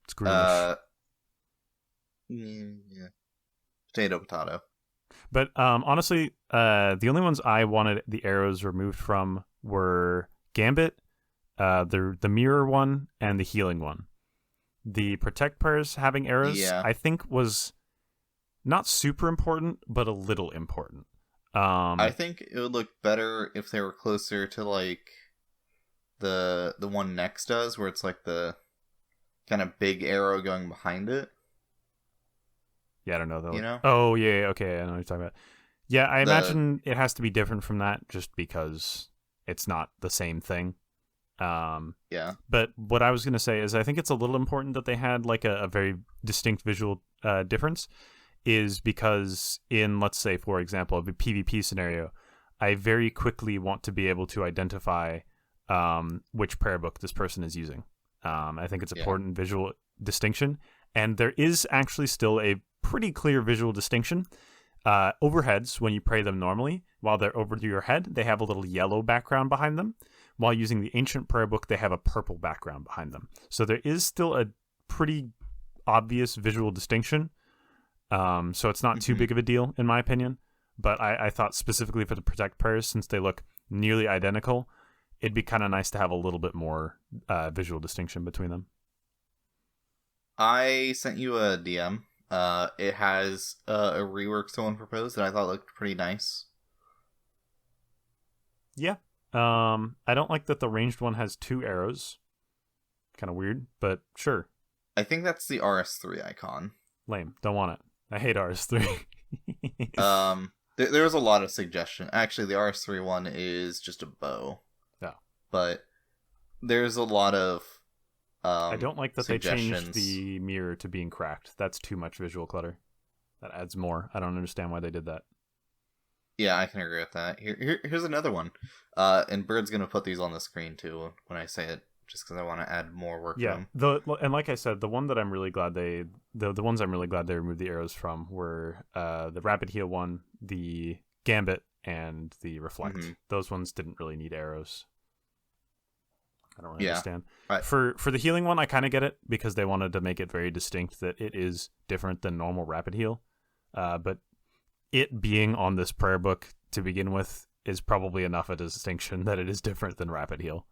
It's greenish. Yeah. Potato. But honestly, the only ones I wanted the arrows removed from were Gambit, the mirror one, and the healing one. The protect prayers having arrows, I think, was not super important, but a little important. I think it would look better if they were closer to like the one next does, where it's like the kind of big arrow going behind it. Yeah, I don't know though. You know? Oh yeah, okay, I know what you're talking about. Yeah, I imagine it has to be different from that, just because it's not the same thing. Yeah. But what I was going to say is I think it's a little important that they had like a very distinct visual difference, is because in, let's say, for example, a PvP scenario, I very quickly want to be able to identify which prayer book this person is using. I think it's important visual distinction. And there is actually still a pretty clear visual distinction. Overheads, when you pray them normally, while they're over your head, they have a little yellow background behind them. While using the ancient prayer book, they have a purple background behind them. So there is still a pretty obvious visual distinction. So it's not too big of a deal, in my opinion. But I thought specifically for the protect prayers, since they look nearly identical, it'd be kind of nice to have a little bit more visual distinction between them. I sent you a DM. It has a rework someone proposed that I thought looked pretty nice. Yeah. I don't like that the ranged one has 2 arrows. Kind of weird, but sure. I think that's the RS3 icon. Lame. Don't want it. I hate RS3. There was a lot of suggestion. Actually, the RS3 one is just a bow. Yeah. But there's a lot of I don't like that they changed the mirror to being cracked. That's too much visual clutter. That adds more. I don't understand why they did that. Yeah, I can agree with that. Here's another one. And Bird's going to put these on the screen, too, when I say it, just because I want to add more work to them. And like I said, the one that I'm really glad the ones I'm really glad they removed the arrows from were the Rapid Heal one, the Gambit, and the Reflect. Mm-hmm. Those ones didn't really need arrows. I don't really understand. Right. For the healing one, I kind of get it, because they wanted to make it very distinct that it is different than normal Rapid Heal. But it being on this prayer book to begin with is probably enough of a distinction that it is different than Rapid Heal.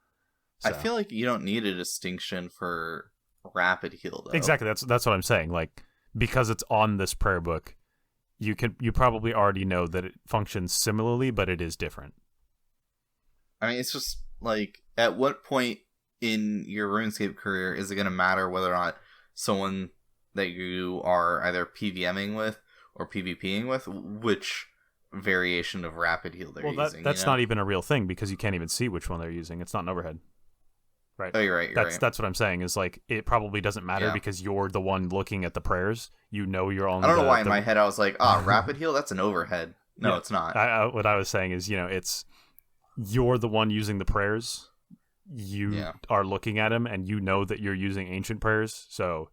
So. I feel like you don't need a distinction for rapid heal, though. Exactly. That's what I'm saying. Like, because it's on this prayer book, you probably already know that it functions similarly, but it is different. I mean, it's just like, at what point in your RuneScape career is it going to matter whether or not someone that you are either PVMing with or PvPing with, which variation of rapid heal they're using? That's not even a real thing, because you can't even see which one they're using. It's not an overhead. Right. Oh, you're right. That's what I'm saying, is like, it probably doesn't matter because you're the one looking at the prayers. You know you're on. I don't know why in my head I was like, rapid heal, that's an overhead. No, it's not. What I was saying is, it's you're the one using the prayers. You are looking at them, and you know that you're using ancient prayers, so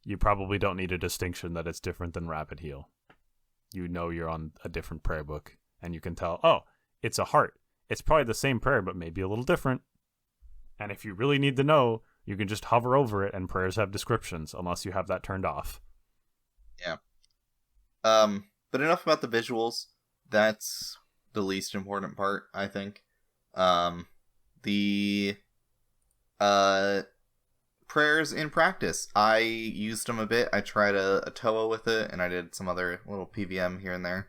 you probably don't need a distinction that it's different than rapid heal. You know you're on a different prayer book, and you can tell, it's a heart. It's probably the same prayer, but maybe a little different. And if you really need to know, you can just hover over it, and prayers have descriptions, unless you have that turned off. Yeah. But enough about the visuals. That's the least important part, I think. The prayers in practice. I used them a bit. I tried a Toa with it, and I did some other little PVM here and there.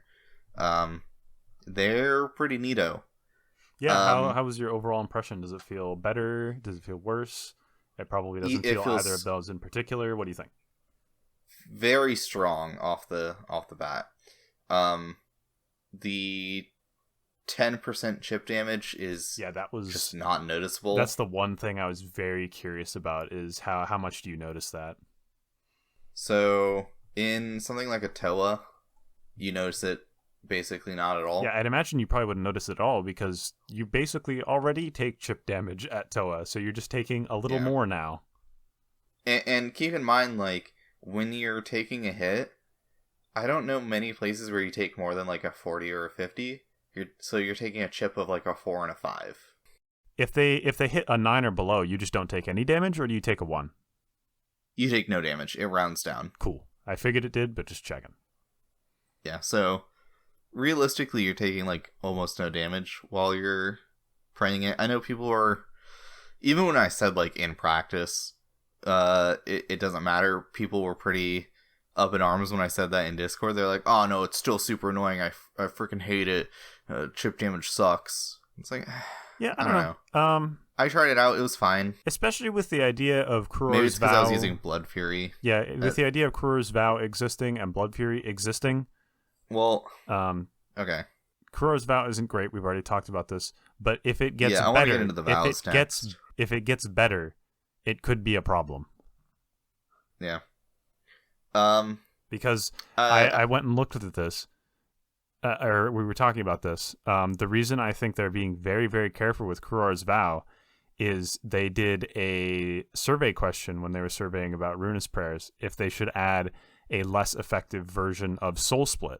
They're pretty neato. Yeah, how was your overall impression? Does it feel better? Does it feel worse? It probably doesn't feel either of those in particular. What do you think? Very strong off the bat. The 10% chip damage is that was just not noticeable. That's the one thing I was very curious about, is how much do you notice that? So in something like a Toa, you notice it basically not at all. Yeah, I'd imagine you probably wouldn't notice it at all, because you basically already take chip damage at Toa, so you're just taking a little more now. And keep in mind, like, when you're taking a hit, I don't know many places where you take more than like a 40 or a 50. So you're taking a chip of like a 4 and a 5. If they hit a 9 or below, you just don't take any damage, or do you take a 1? You take no damage. It rounds down. Cool. I figured it did, but just checking. Yeah, so realistically, you're taking like almost no damage while you're praying it. I know people are, even when I said like in practice, it doesn't matter. People were pretty up in arms when I said that in Discord. They're like, oh no, it's still super annoying. I freaking hate it. Chip damage sucks. It's like, yeah, I don't know. I tried it out. It was fine. Especially with the idea of Kuror's Vow. Maybe it's because I was using Blood Fury. Yeah, with the idea of Kuror's Vow existing and Blood Fury existing. Well, okay. Kuror's Vow isn't great. We've already talked about this. But if it gets better, I want to get into the vows next. If it gets better, it could be a problem. Yeah. Because I went and looked at this, or we were talking about this. The reason I think they're being very, very careful with Kuror's Vow is they did a survey question when they were surveying about Ruinous prayers if they should add a less effective version of Soul Split.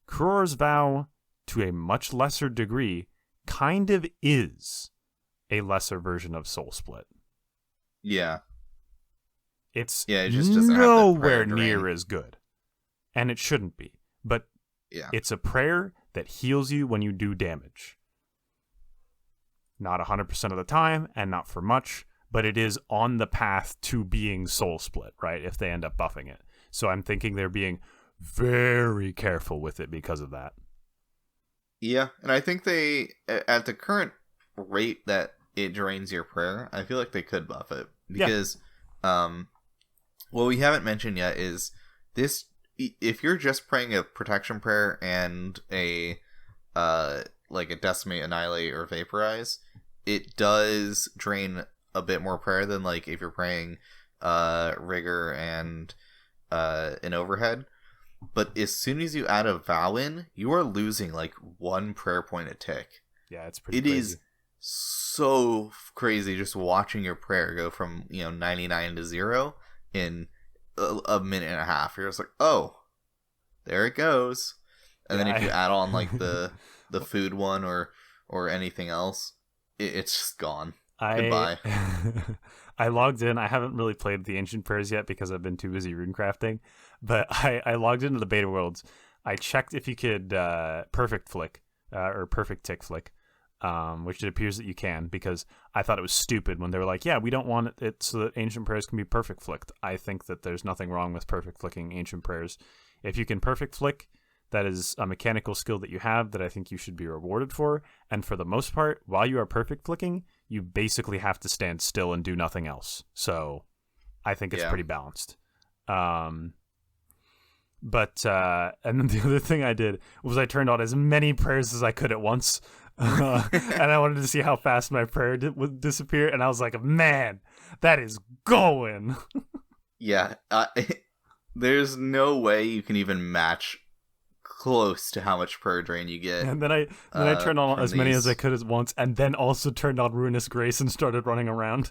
Kuror's Vow, to a much lesser degree, kind of is a lesser version of Soul Split. Yeah. It just doesn't nowhere have near as good. And it shouldn't be. But it's a prayer that heals you when you do damage. Not 100% of the time, and not for much, but it is on the path to being Soul Split, right? If they end up buffing it. So I'm thinking they're being very careful with it because of that. Yeah, and I think they, at the current rate that it drains your prayer, I feel like they could buff it. Because, what we haven't mentioned yet is this, if you're just praying a protection prayer and a, like a Decimate, Annihilate, or Vaporize, it does drain a bit more prayer than like if you're praying, Rigor and, an Overhead. But as soon as you add a vow in, you are losing like 1 prayer point a tick. Yeah, it's pretty crazy. It is so crazy just watching your prayer go from 99 to 0 in a minute and a half. You're just like, oh, there it goes. And then if you add on like the food one or anything else, it's just gone. Goodbye. I logged in. I haven't really played the Ancient Prayers yet because I've been too busy runecrafting. But I logged into the beta worlds. I checked if you could perfect flick or perfect tick flick. which it appears that you can, because I thought it was stupid when they were like, yeah, we don't want it so that ancient prayers can be perfect flicked. I think that there's nothing wrong with perfect flicking ancient prayers. If you can perfect flick, that is a mechanical skill that you have that I think you should be rewarded for. And for the most part, while you are perfect flicking, you basically have to stand still and do nothing else. So I think it's pretty balanced. And then the other thing I did was I turned on as many prayers as I could at once. And I wanted to see how fast my prayer would disappear. And I was like, man, that is going. Yeah. There's no way you can even match close to how much prayer drain you get. And then I turned on as many as I could at once, and then also turned on Ruinous Grace and started running around.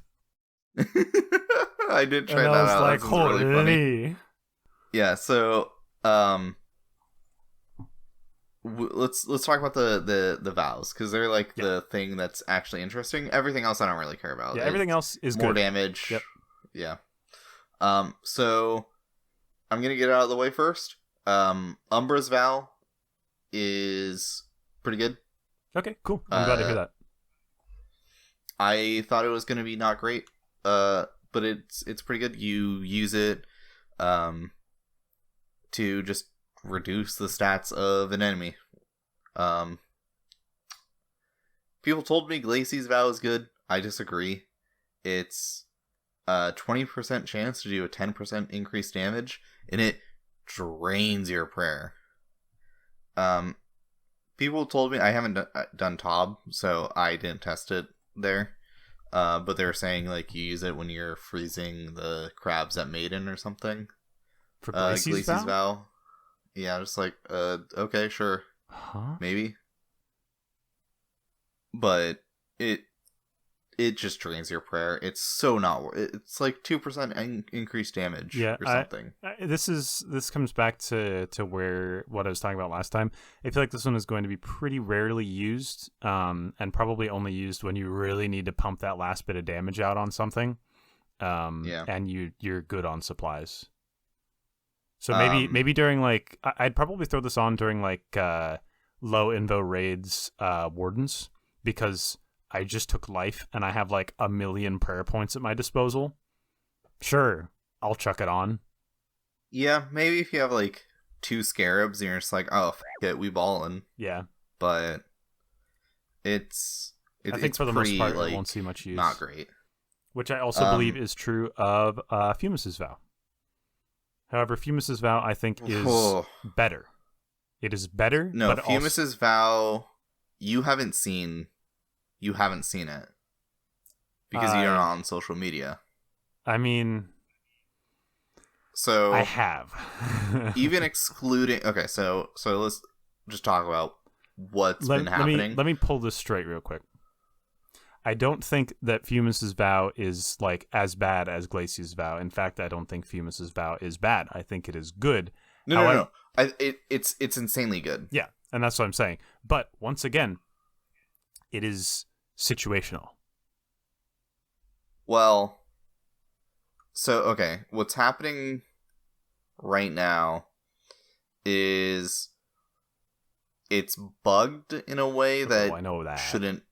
I did try and that I was out. like, holy. Really funny. Yeah, so let's talk about the vows, because they're like the thing that's actually interesting. Everything else I don't really care about. Yeah, everything else is more good. Damage. Yep. Yeah. So I'm gonna get it out of the way first. Umbra's vow is pretty good. Okay, cool. I'm glad to hear that. I thought it was gonna be not great, but it's pretty good. You use it to just reduce the stats of an enemy. People told me Glacie's vow is good. I disagree. It's 20% chance to do a 10% increased damage, and it drains your prayer. People told me, I haven't done Tob, so I didn't test it there. But they were saying like you use it when you're freezing the crabs at Maiden or something. For Glacie's vow? Yeah, just like okay, sure, maybe. But it just drains your prayer. It's so not. It's like 2% increased damage or something. This comes back to where what I was talking about last time. I feel like this one is going to be pretty rarely used, and probably only used when you really need to pump that last bit of damage out on something. And you're good on supplies. So maybe during like I'd probably throw this on during like low invo raids, wardens, because I just took life and I have like 1 million prayer points at my disposal. Sure, I'll chuck it on. Yeah, maybe if you have like 2 scarabs and you're just like, oh, f it, we ballin'. Yeah. But I think for the most part, like, it won't see much use. Not great. Which I also believe is true of Fumus's vow. However, Fumus's vow, I think, is better. It is better. No, Fumus's vow, you haven't seen it because you're not on social media. I mean, so I have. Even excluding. Okay, so let's just talk about what's been happening. Let me pull this straight real quick. I don't think that Fumus's vow is like as bad as Glacie's vow. In fact, I don't think Fumus's vow is bad. I think it is good. No. It's insanely good. Yeah, and that's what I'm saying. But once again, it is situational. Well, so okay, what's happening right now is it's bugged in a way that I know that shouldn't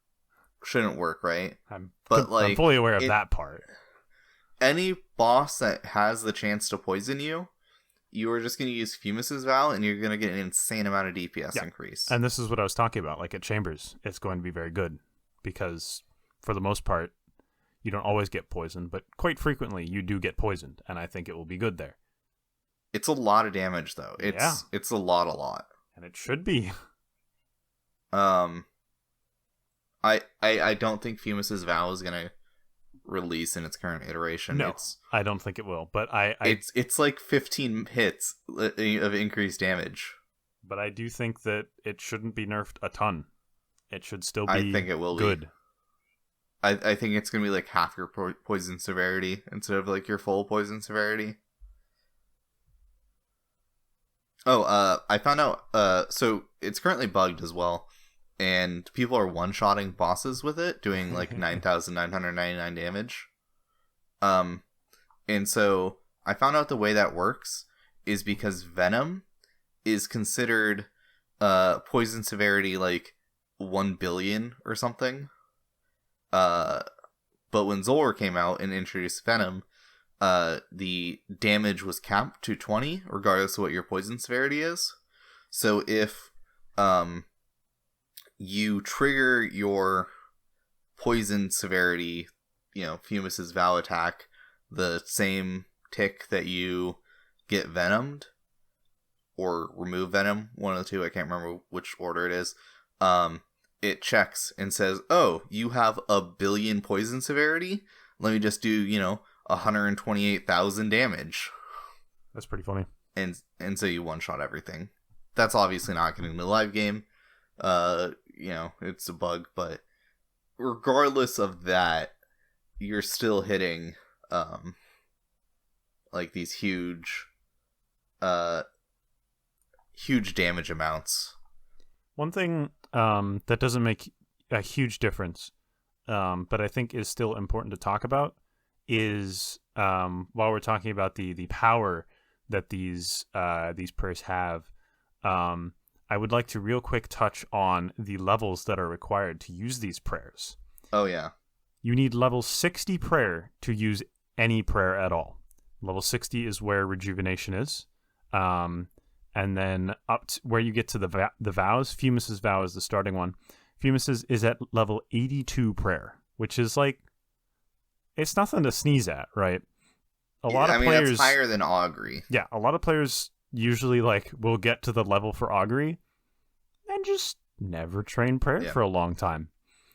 work, right? I'm like, fully aware of that part. Any boss that has the chance to poison you, you are just going to use Fumus's vow, and you're going to get an insane amount of DPS increase. And this is what I was talking about. Like at Chambers, it's going to be very good because, for the most part, you don't always get poisoned, but quite frequently you do get poisoned, and I think it will be good there. It's a lot of damage, though. It's a lot. And it should be. I don't think Fumus's vow is gonna release in its current iteration. No, I don't think it will. But it's like 15 hits of increased damage. But I do think that it shouldn't be nerfed a ton. It should still be. I think it will good. Be. I think it's gonna be like half your poison severity instead of like your full poison severity. Oh, I found out. So it's currently bugged as well. And people are one-shotting bosses with it, doing like 9,999 damage. And so I found out the way that works is because Venom is considered poison severity like 1 billion or something. But when Zolar came out and introduced Venom, the damage was capped to 20, regardless of what your poison severity is. So if you trigger your poison severity, Fumus's Vow attack, the same tick that you get Venomed, or remove Venom, one of the two, I can't remember which order it is, it checks and says, oh, you have 1 billion poison severity? Let me just do, 128,000 damage. That's pretty funny. And so you one-shot everything. That's obviously not getting the live game. It's a bug, but regardless of that, you're still hitting, these huge damage amounts. One thing that doesn't make a huge difference, but I think is still important to talk about, is while we're talking about the power that these prayers have, I would like to real quick touch on the levels that are required to use these prayers. Oh yeah. You need level 60 prayer to use any prayer at all. Level 60 is where rejuvenation is. And then up to where you get to the vows, Fumus's Vow is the starting one. Fumus's is at level 82 prayer, which is it's nothing to sneeze at, right? A lot of players, that's higher than Augury. Yeah, a lot of players usually will get to the level for Augury and just never train prayer for a long time.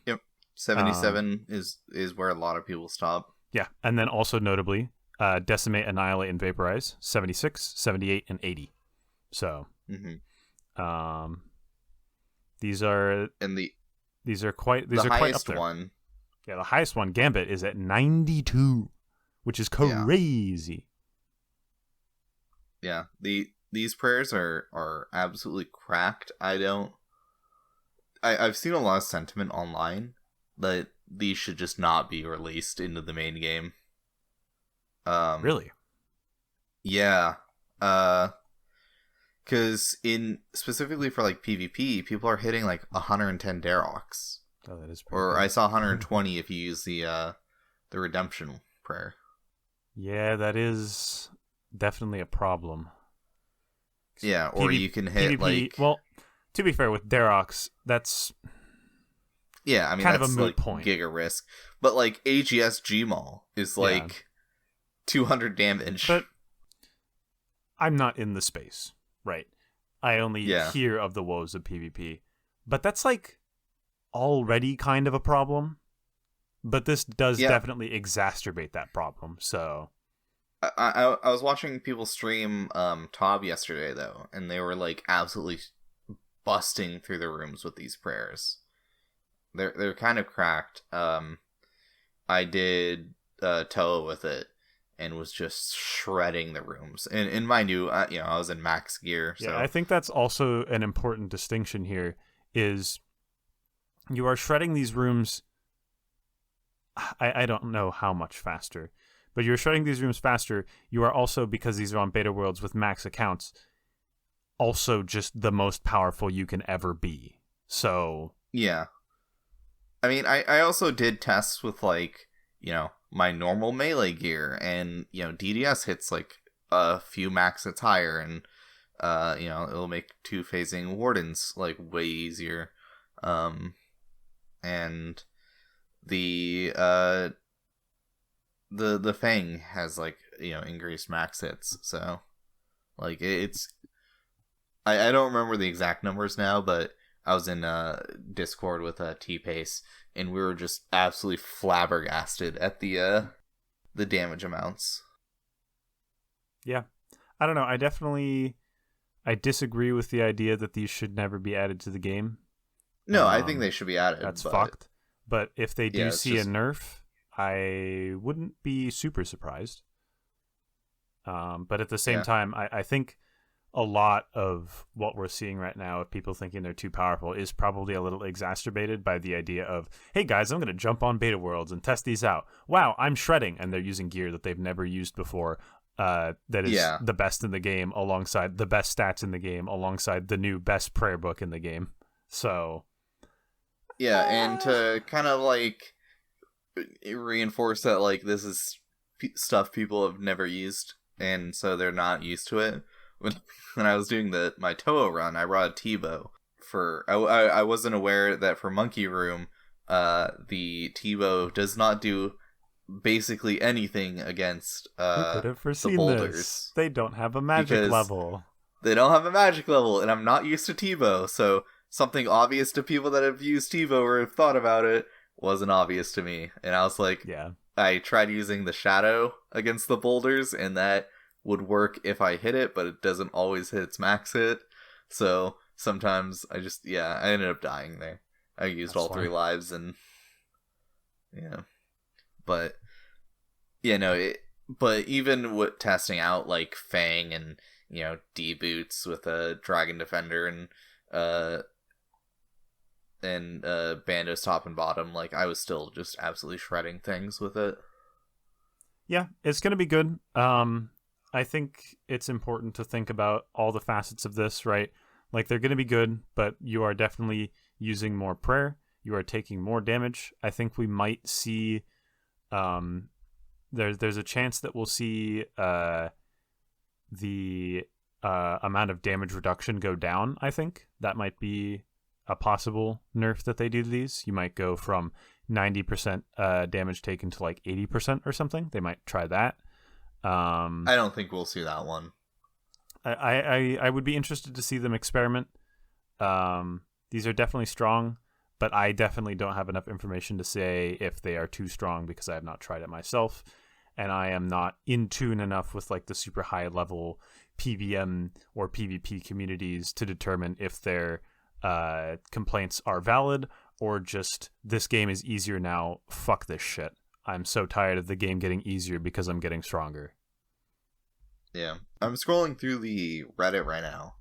Yep. 77 is where a lot of people stop. Yeah, and then also notably, Decimate, Annihilate, and Vaporize, 76, 78, and 80. So, these are quite the up highest there. One. Yeah, the highest one, Gambit, is at 92, which is crazy. Yeah, these prayers are absolutely cracked. I've seen a lot of sentiment online that these should just not be released into the main game. Really? Yeah. Because specifically for PvP, people are hitting 110 Darox. Oh, that is pretty Or good. I saw 120 if you use the redemption prayer. Yeah, that is definitely a problem. Yeah, or you can hit PvP, well, to be fair, with Darox, that's kind of that's a moot point. Giga risk. But AGS Gmaul is 200 damage. But I'm not in the space, right? I only hear of the woes of PvP. But that's already kind of a problem. But this does definitely exacerbate that problem. So I was watching people stream Tob yesterday though, and they were absolutely busting through the rooms with these prayers. They're kind of cracked. I did Toa with it and was just shredding the rooms. And mind you, I was in max gear. So. Yeah, I think that's also an important distinction here. Is you are shredding these rooms. I don't know how much faster, but you're shredding these rooms faster. You are also, because these are on beta worlds with max accounts, also just the most powerful you can ever be. So yeah, I also did tests with my normal melee gear, and DDS hits a few max hits higher, and it'll make 2-phasing wardens way easier, and the Fang has increased max hits, so it's I don't remember the exact numbers now, but I was in Discord with T-Pace, and we were just absolutely flabbergasted at the damage amounts. Yeah, I don't know. I disagree with the idea that these should never be added to the game. No, I think they should be added. That's fucked. But if they do see a nerf, I wouldn't be super surprised. But at the same time, I think a lot of what we're seeing right now of people thinking they're too powerful is probably a little exacerbated by the idea of, hey guys, I'm going to jump on beta worlds and test these out. Wow, I'm shredding. And they're using gear that they've never used before. That is the best in the game, alongside the best stats in the game, alongside the new best prayer book in the game. So Yeah, and to kind of like reinforce that like this is stuff people have never used, and so they're not used to it. When I was doing my Toho run, I brought a T-bow for. I wasn't aware that for Monkey Room, the T-bow does not do basically anything against Who could have the foreseen boulders. this? They don't have a magic level. They don't have a magic level, and I'm not used to T-bow, so something obvious to people that have used T-bow or have thought about it wasn't obvious to me. And I was like, yeah. I tried using the shadow against the boulders, and that would work if I hit it, but it doesn't always hit its max hit. So sometimes I ended up dying there. I used all 3 lives, and yeah. But yeah, no, but even with testing out like Fang and D boots with a Dragon Defender and Bandos top and bottom, like I was still just absolutely shredding things with it. Yeah, it's gonna be good. I think it's important to think about all the facets of this, right? Like they're gonna be good, but you are definitely using more prayer. You are taking more damage. I think we might see. There's a chance that we'll see the amount of damage reduction go down. I think that might be a possible nerf that they do to these. You might go from 90% damage taken to like 80% or something. They might try that. I don't think we'll see that one. I would be interested to see them experiment. These are definitely strong, but I definitely don't have enough information to say if they are too strong because I have not tried it myself, and I am not in tune enough with like the super high level PVM or PvP communities to determine if their complaints are valid or just this game is easier now. Fuck this shit. I'm so tired of the game getting easier because I'm getting stronger. Yeah. I'm scrolling through the Reddit right now,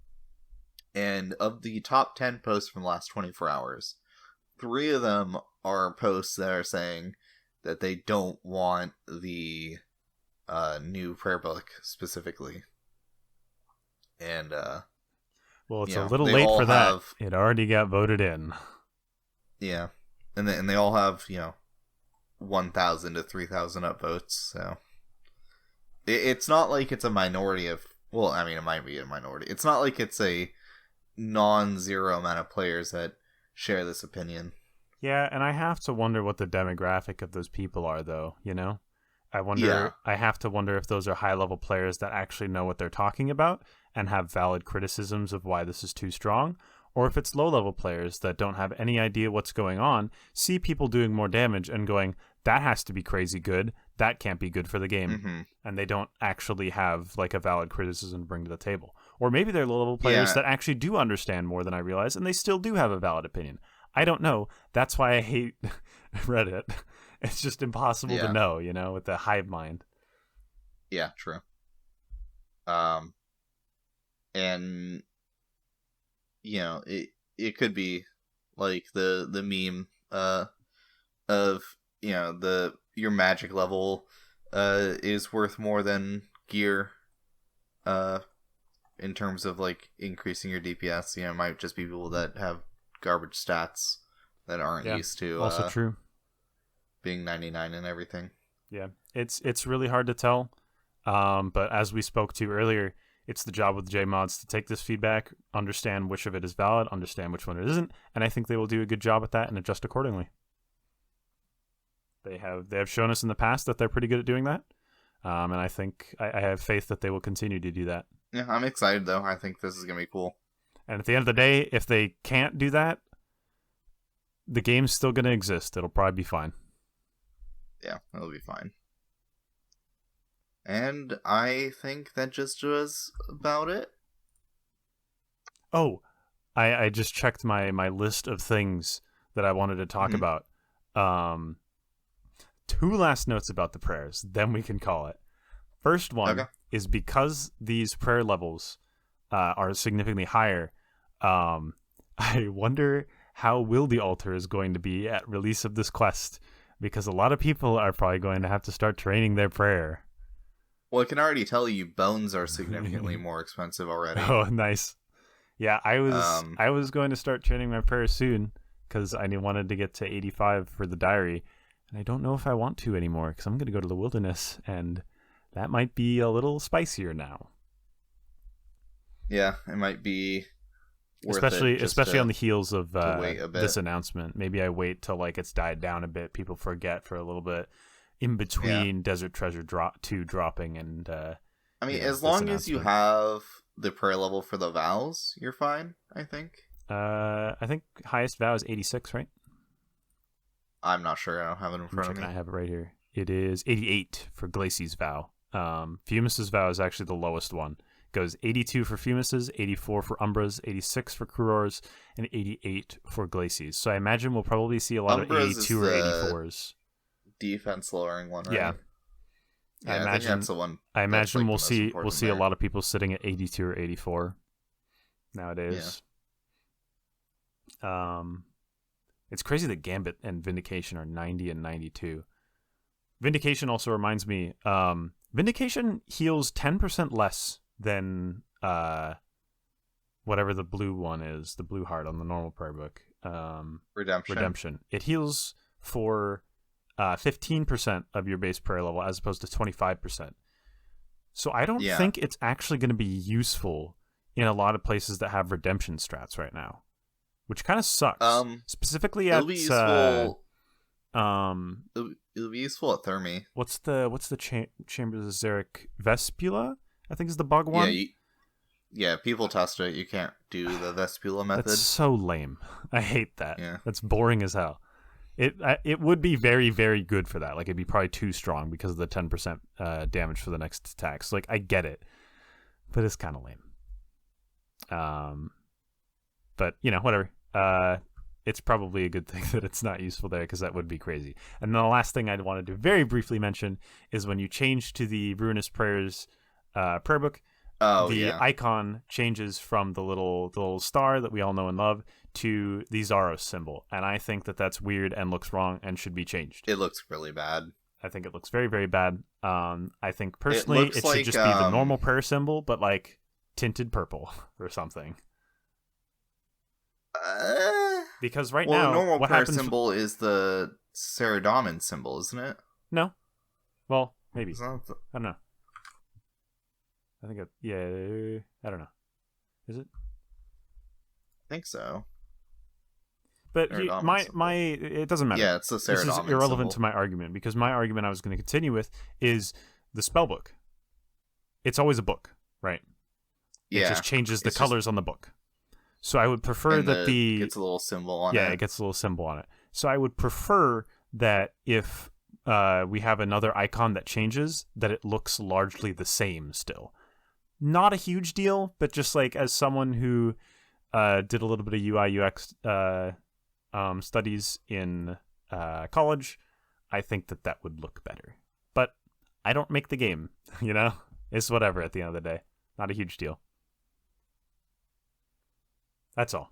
and of the top 10 posts from the last 24 hours, 3 of them are posts that are saying that they don't want the new prayer book specifically. And, well, it's a little late for that. It already got voted in. Yeah. And they all have, 1,000 to 3,000 upvotes, so it's not like it's a minority of, well, I mean, it might be a minority. It's not like it's a non-zero amount of players that share this opinion. Yeah, and I have to wonder what the demographic of those people are, though, I wonder. Yeah. I have to wonder if those are high-level players that actually know what they're talking about and have valid criticisms of why this is too strong, or if it's low-level players that don't have any idea what's going on, see people doing more damage and going, that has to be crazy good, that can't be good for the game, and they don't actually have like a valid criticism to bring to the table. Or maybe they're low-level players that actually do understand more than I realize, and they still do have a valid opinion. I don't know. That's why I hate Reddit. It's just impossible to know, with the hive mind. Yeah, true. And it could be like the meme of your magic level is worth more than gear in terms of like increasing your DPS. It might just be people that have garbage stats that aren't used to also true being 99 and everything. Yeah, it's really hard to tell, but as we spoke to earlier, it's the job with JMods to take this feedback, understand which of it is valid, understand which one it isn't, and I think they will do a good job at that and adjust accordingly. They have shown us in the past that they're pretty good at doing that, and I think I have faith that they will continue to do that. Yeah, I'm excited though. I think this is gonna be cool. And at the end of the day, if they can't do that, the game's still gonna exist. It'll probably be fine. Yeah, it'll be fine. And I think that just was about it. Oh, I just checked my list of things that I wanted to talk about. 2 last notes about the prayers, then we can call it. First one is because these prayer levels are significantly higher, I wonder how wieldy altar is going to be at release of this quest, because a lot of people are probably going to have to start training their prayer. Well, I can already tell you bones are significantly more expensive already. Oh, nice. Yeah, I was going to start training my prayer soon, because I wanted to get to 85 for the diary, and I don't know if I want to anymore because I'm going to go to the wilderness, and that might be a little spicier now. Yeah, it might be worth especially on the heels of wait a bit. This announcement. Maybe I wait till like it's died down a bit, people forget for a little bit in between Desert Treasure 2 dropping and I mean, as long as you have the prayer level for the vows, you're fine, I think. I think highest vow is 86, right? I'm not sure. I don't have it in front of me. I have it right here. It is 88 for Glacie's vow. Fumus's vow is actually the lowest one. Goes 82 for Fumus's, 84 for Umbra's, 86 for Kuror's, and 88 for Glacie's. So I imagine we'll probably see a lot Umbra's of 82 or 84s. Defense lowering one, right? Yeah. I think that's the one. I imagine we'll see a lot of people sitting at 82 or 84 nowadays. Yeah. It's crazy that Gambit and Vindication are 90 and 92. Vindication also reminds me, Vindication heals 10% less than whatever the blue one is, the blue heart on the normal prayer book. Redemption. It heals for 15% of your base prayer level as opposed to 25%. So I don't think it's actually going to be useful in a lot of places that have redemption strats right now, which kind of sucks. Specifically at it'll be useful. It'll be useful at Thermi. What's the Chambers of Xeric Vespula? I think is the bug one. Yeah, people test it. You can't do the Vespula method. That's so lame. I hate that. Yeah. That's boring as hell. It would be very, very good for that. Like, it'd be probably too strong because of the 10% damage for the next attacks. Like, I get it, but it's kind of lame. But whatever. It's probably a good thing that it's not useful there because that would be crazy. And then the last thing I wanted to very briefly mention is when you change to the Ruinous Prayers prayer book, icon changes from the little star that we all know and love to the Zaros symbol. And I think that that's weird and looks wrong and should be changed. It looks really bad. I think it looks very, very bad. I think personally it should just be the normal prayer symbol, but like tinted purple or something. Because right now, the normal what prayer happens symbol is the Saradomin symbol, isn't it? No. Well, maybe. I don't know. I think I don't know. Is it? I think so. But it doesn't matter. Yeah, it's the Saradomin This is irrelevant to my argument, because my argument I was going to continue with is the spell book. It's always a book, right? Yeah. It just changes the colors on the book. So I would prefer that it gets a little symbol on it. Yeah, it gets a little symbol on it. So I would prefer that if we have another icon that changes, that it looks largely the same still. Not a huge deal, but just like as someone who did a little bit of UI UX studies in college, I think that would look better. But I don't make the game, It's whatever at the end of the day. Not a huge deal. That's all.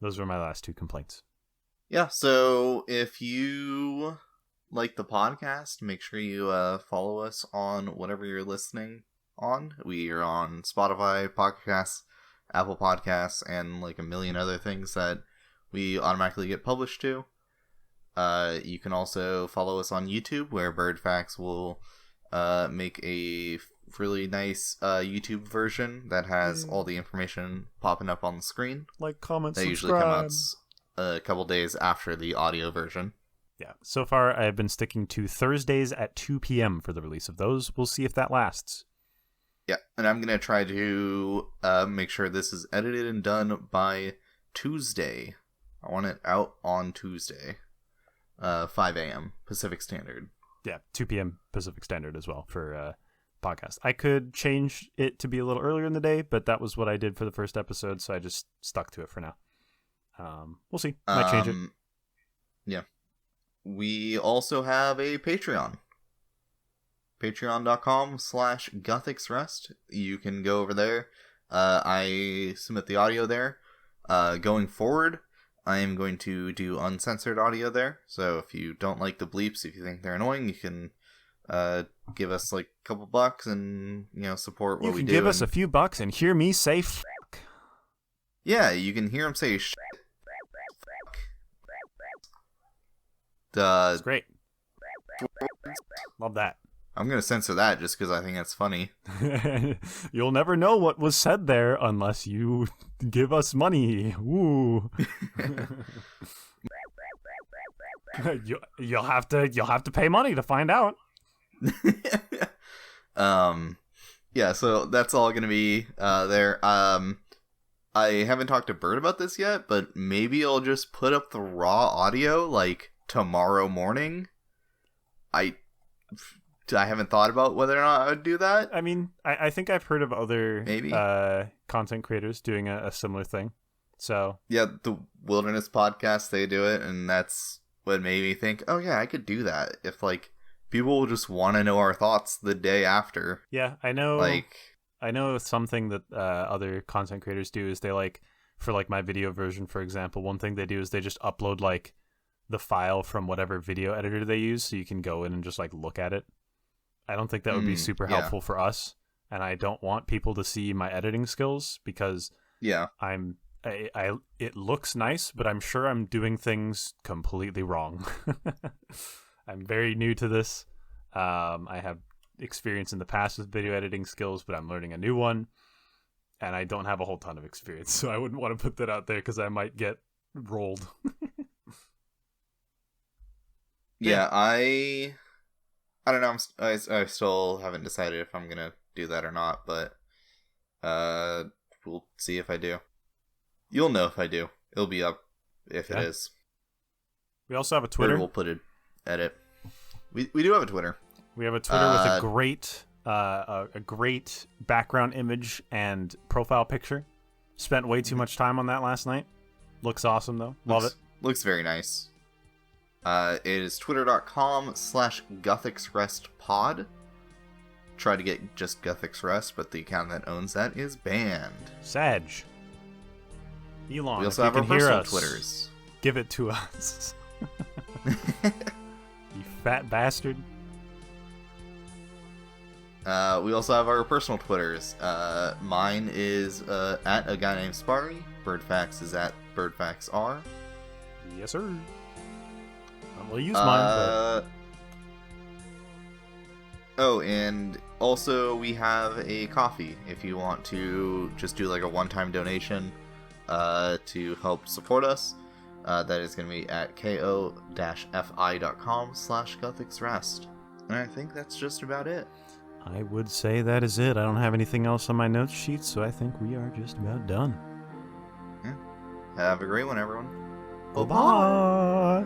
Those were my last two complaints. Yeah, so if you like the podcast, make sure you follow us on whatever you're listening on. We are on Spotify, Podcasts, Apple Podcasts, and like a million other things that we automatically get published to. You can also follow us on YouTube, where Birdfax will make a really nice YouTube version that has all the information popping up on the screen. Like, comment, subscribe. They usually come out a couple days after the audio version. Yeah, so far I've been sticking to Thursdays at 2 p.m. for the release of those. We'll see if that lasts. Yeah, and I'm going to try to make sure this is edited and done by Tuesday. I want it out on Tuesday, 5 a.m. Pacific Standard. Yeah, 2 p.m. Pacific Standard as well for podcast. I could change it to be a little earlier in the day, but that was what I did for the first episode, so I just stuck to it for now. We'll see. Might change it. Yeah. We also have a Patreon. Patreon.com/GuthixRest. You can go over there. I submit the audio there. Going forward, I am going to do uncensored audio there. So if you don't like the bleeps, if you think they're annoying, you can give us like a couple bucks and support what we do. You can give us a few bucks and hear me say fuck. Yeah, you can hear him say It's great. Love that. I'm going to censor that just because I think that's funny. You'll never know what was said there unless you give us money. Woo. You'll have to pay money to find out. Yeah, so that's all going to be there. I haven't talked to Bird about this yet, but maybe I'll just put up the raw audio like tomorrow morning. I haven't thought about whether or not I would do that. I mean, I think I've heard of other maybe content creators doing a similar thing. So yeah, the Wilderness podcast, they do it, and that's what made me think, oh yeah, I could do that if like people will just want to know our thoughts the day after. Yeah, I know something that other content creators do is they like, for like my video version, for example, one thing they do is they just upload like the file from whatever video editor they use, so you can go in and just like look at it. I don't think that would be super helpful for us, and I don't want people to see my editing skills because it looks nice, but I'm sure I'm doing things completely wrong. I'm very new to this. I have experience in the past with video editing skills, but I'm learning a new one, and I don't have a whole ton of experience, so I wouldn't want to put that out there because I might get rolled. Yeah, I don't know. I still haven't decided if I'm gonna do that or not, but we'll see if I do. You'll know if I do. It'll be up if it is. We also have a Twitter. We'll put it edit. We do have a Twitter. We have a Twitter with a great background image and profile picture. Spent way too much time on that last night. Looks awesome though. Love it. Looks very nice. It is twitter.com/GuthixRestPod. Try to get just Guthix Rest, but the account that owns that is banned. Sag. Elon, we also have our personal Twitters. Give it to us. You fat bastard. We also have our personal Twitters. Mine is at a guy named Sparre. Birdfax is at BirdfaxR. Yes, sir. We'll use mine. Oh, and also we have a coffee if you want to just do like a one-time donation to help support us. That is going to be at ko-fi.com/GuthixRest. And I think that's just about it. I would say that is it. I don't have anything else on my notes sheet, so I think we are just about done. Yeah. Have a great one, everyone. Bye-bye.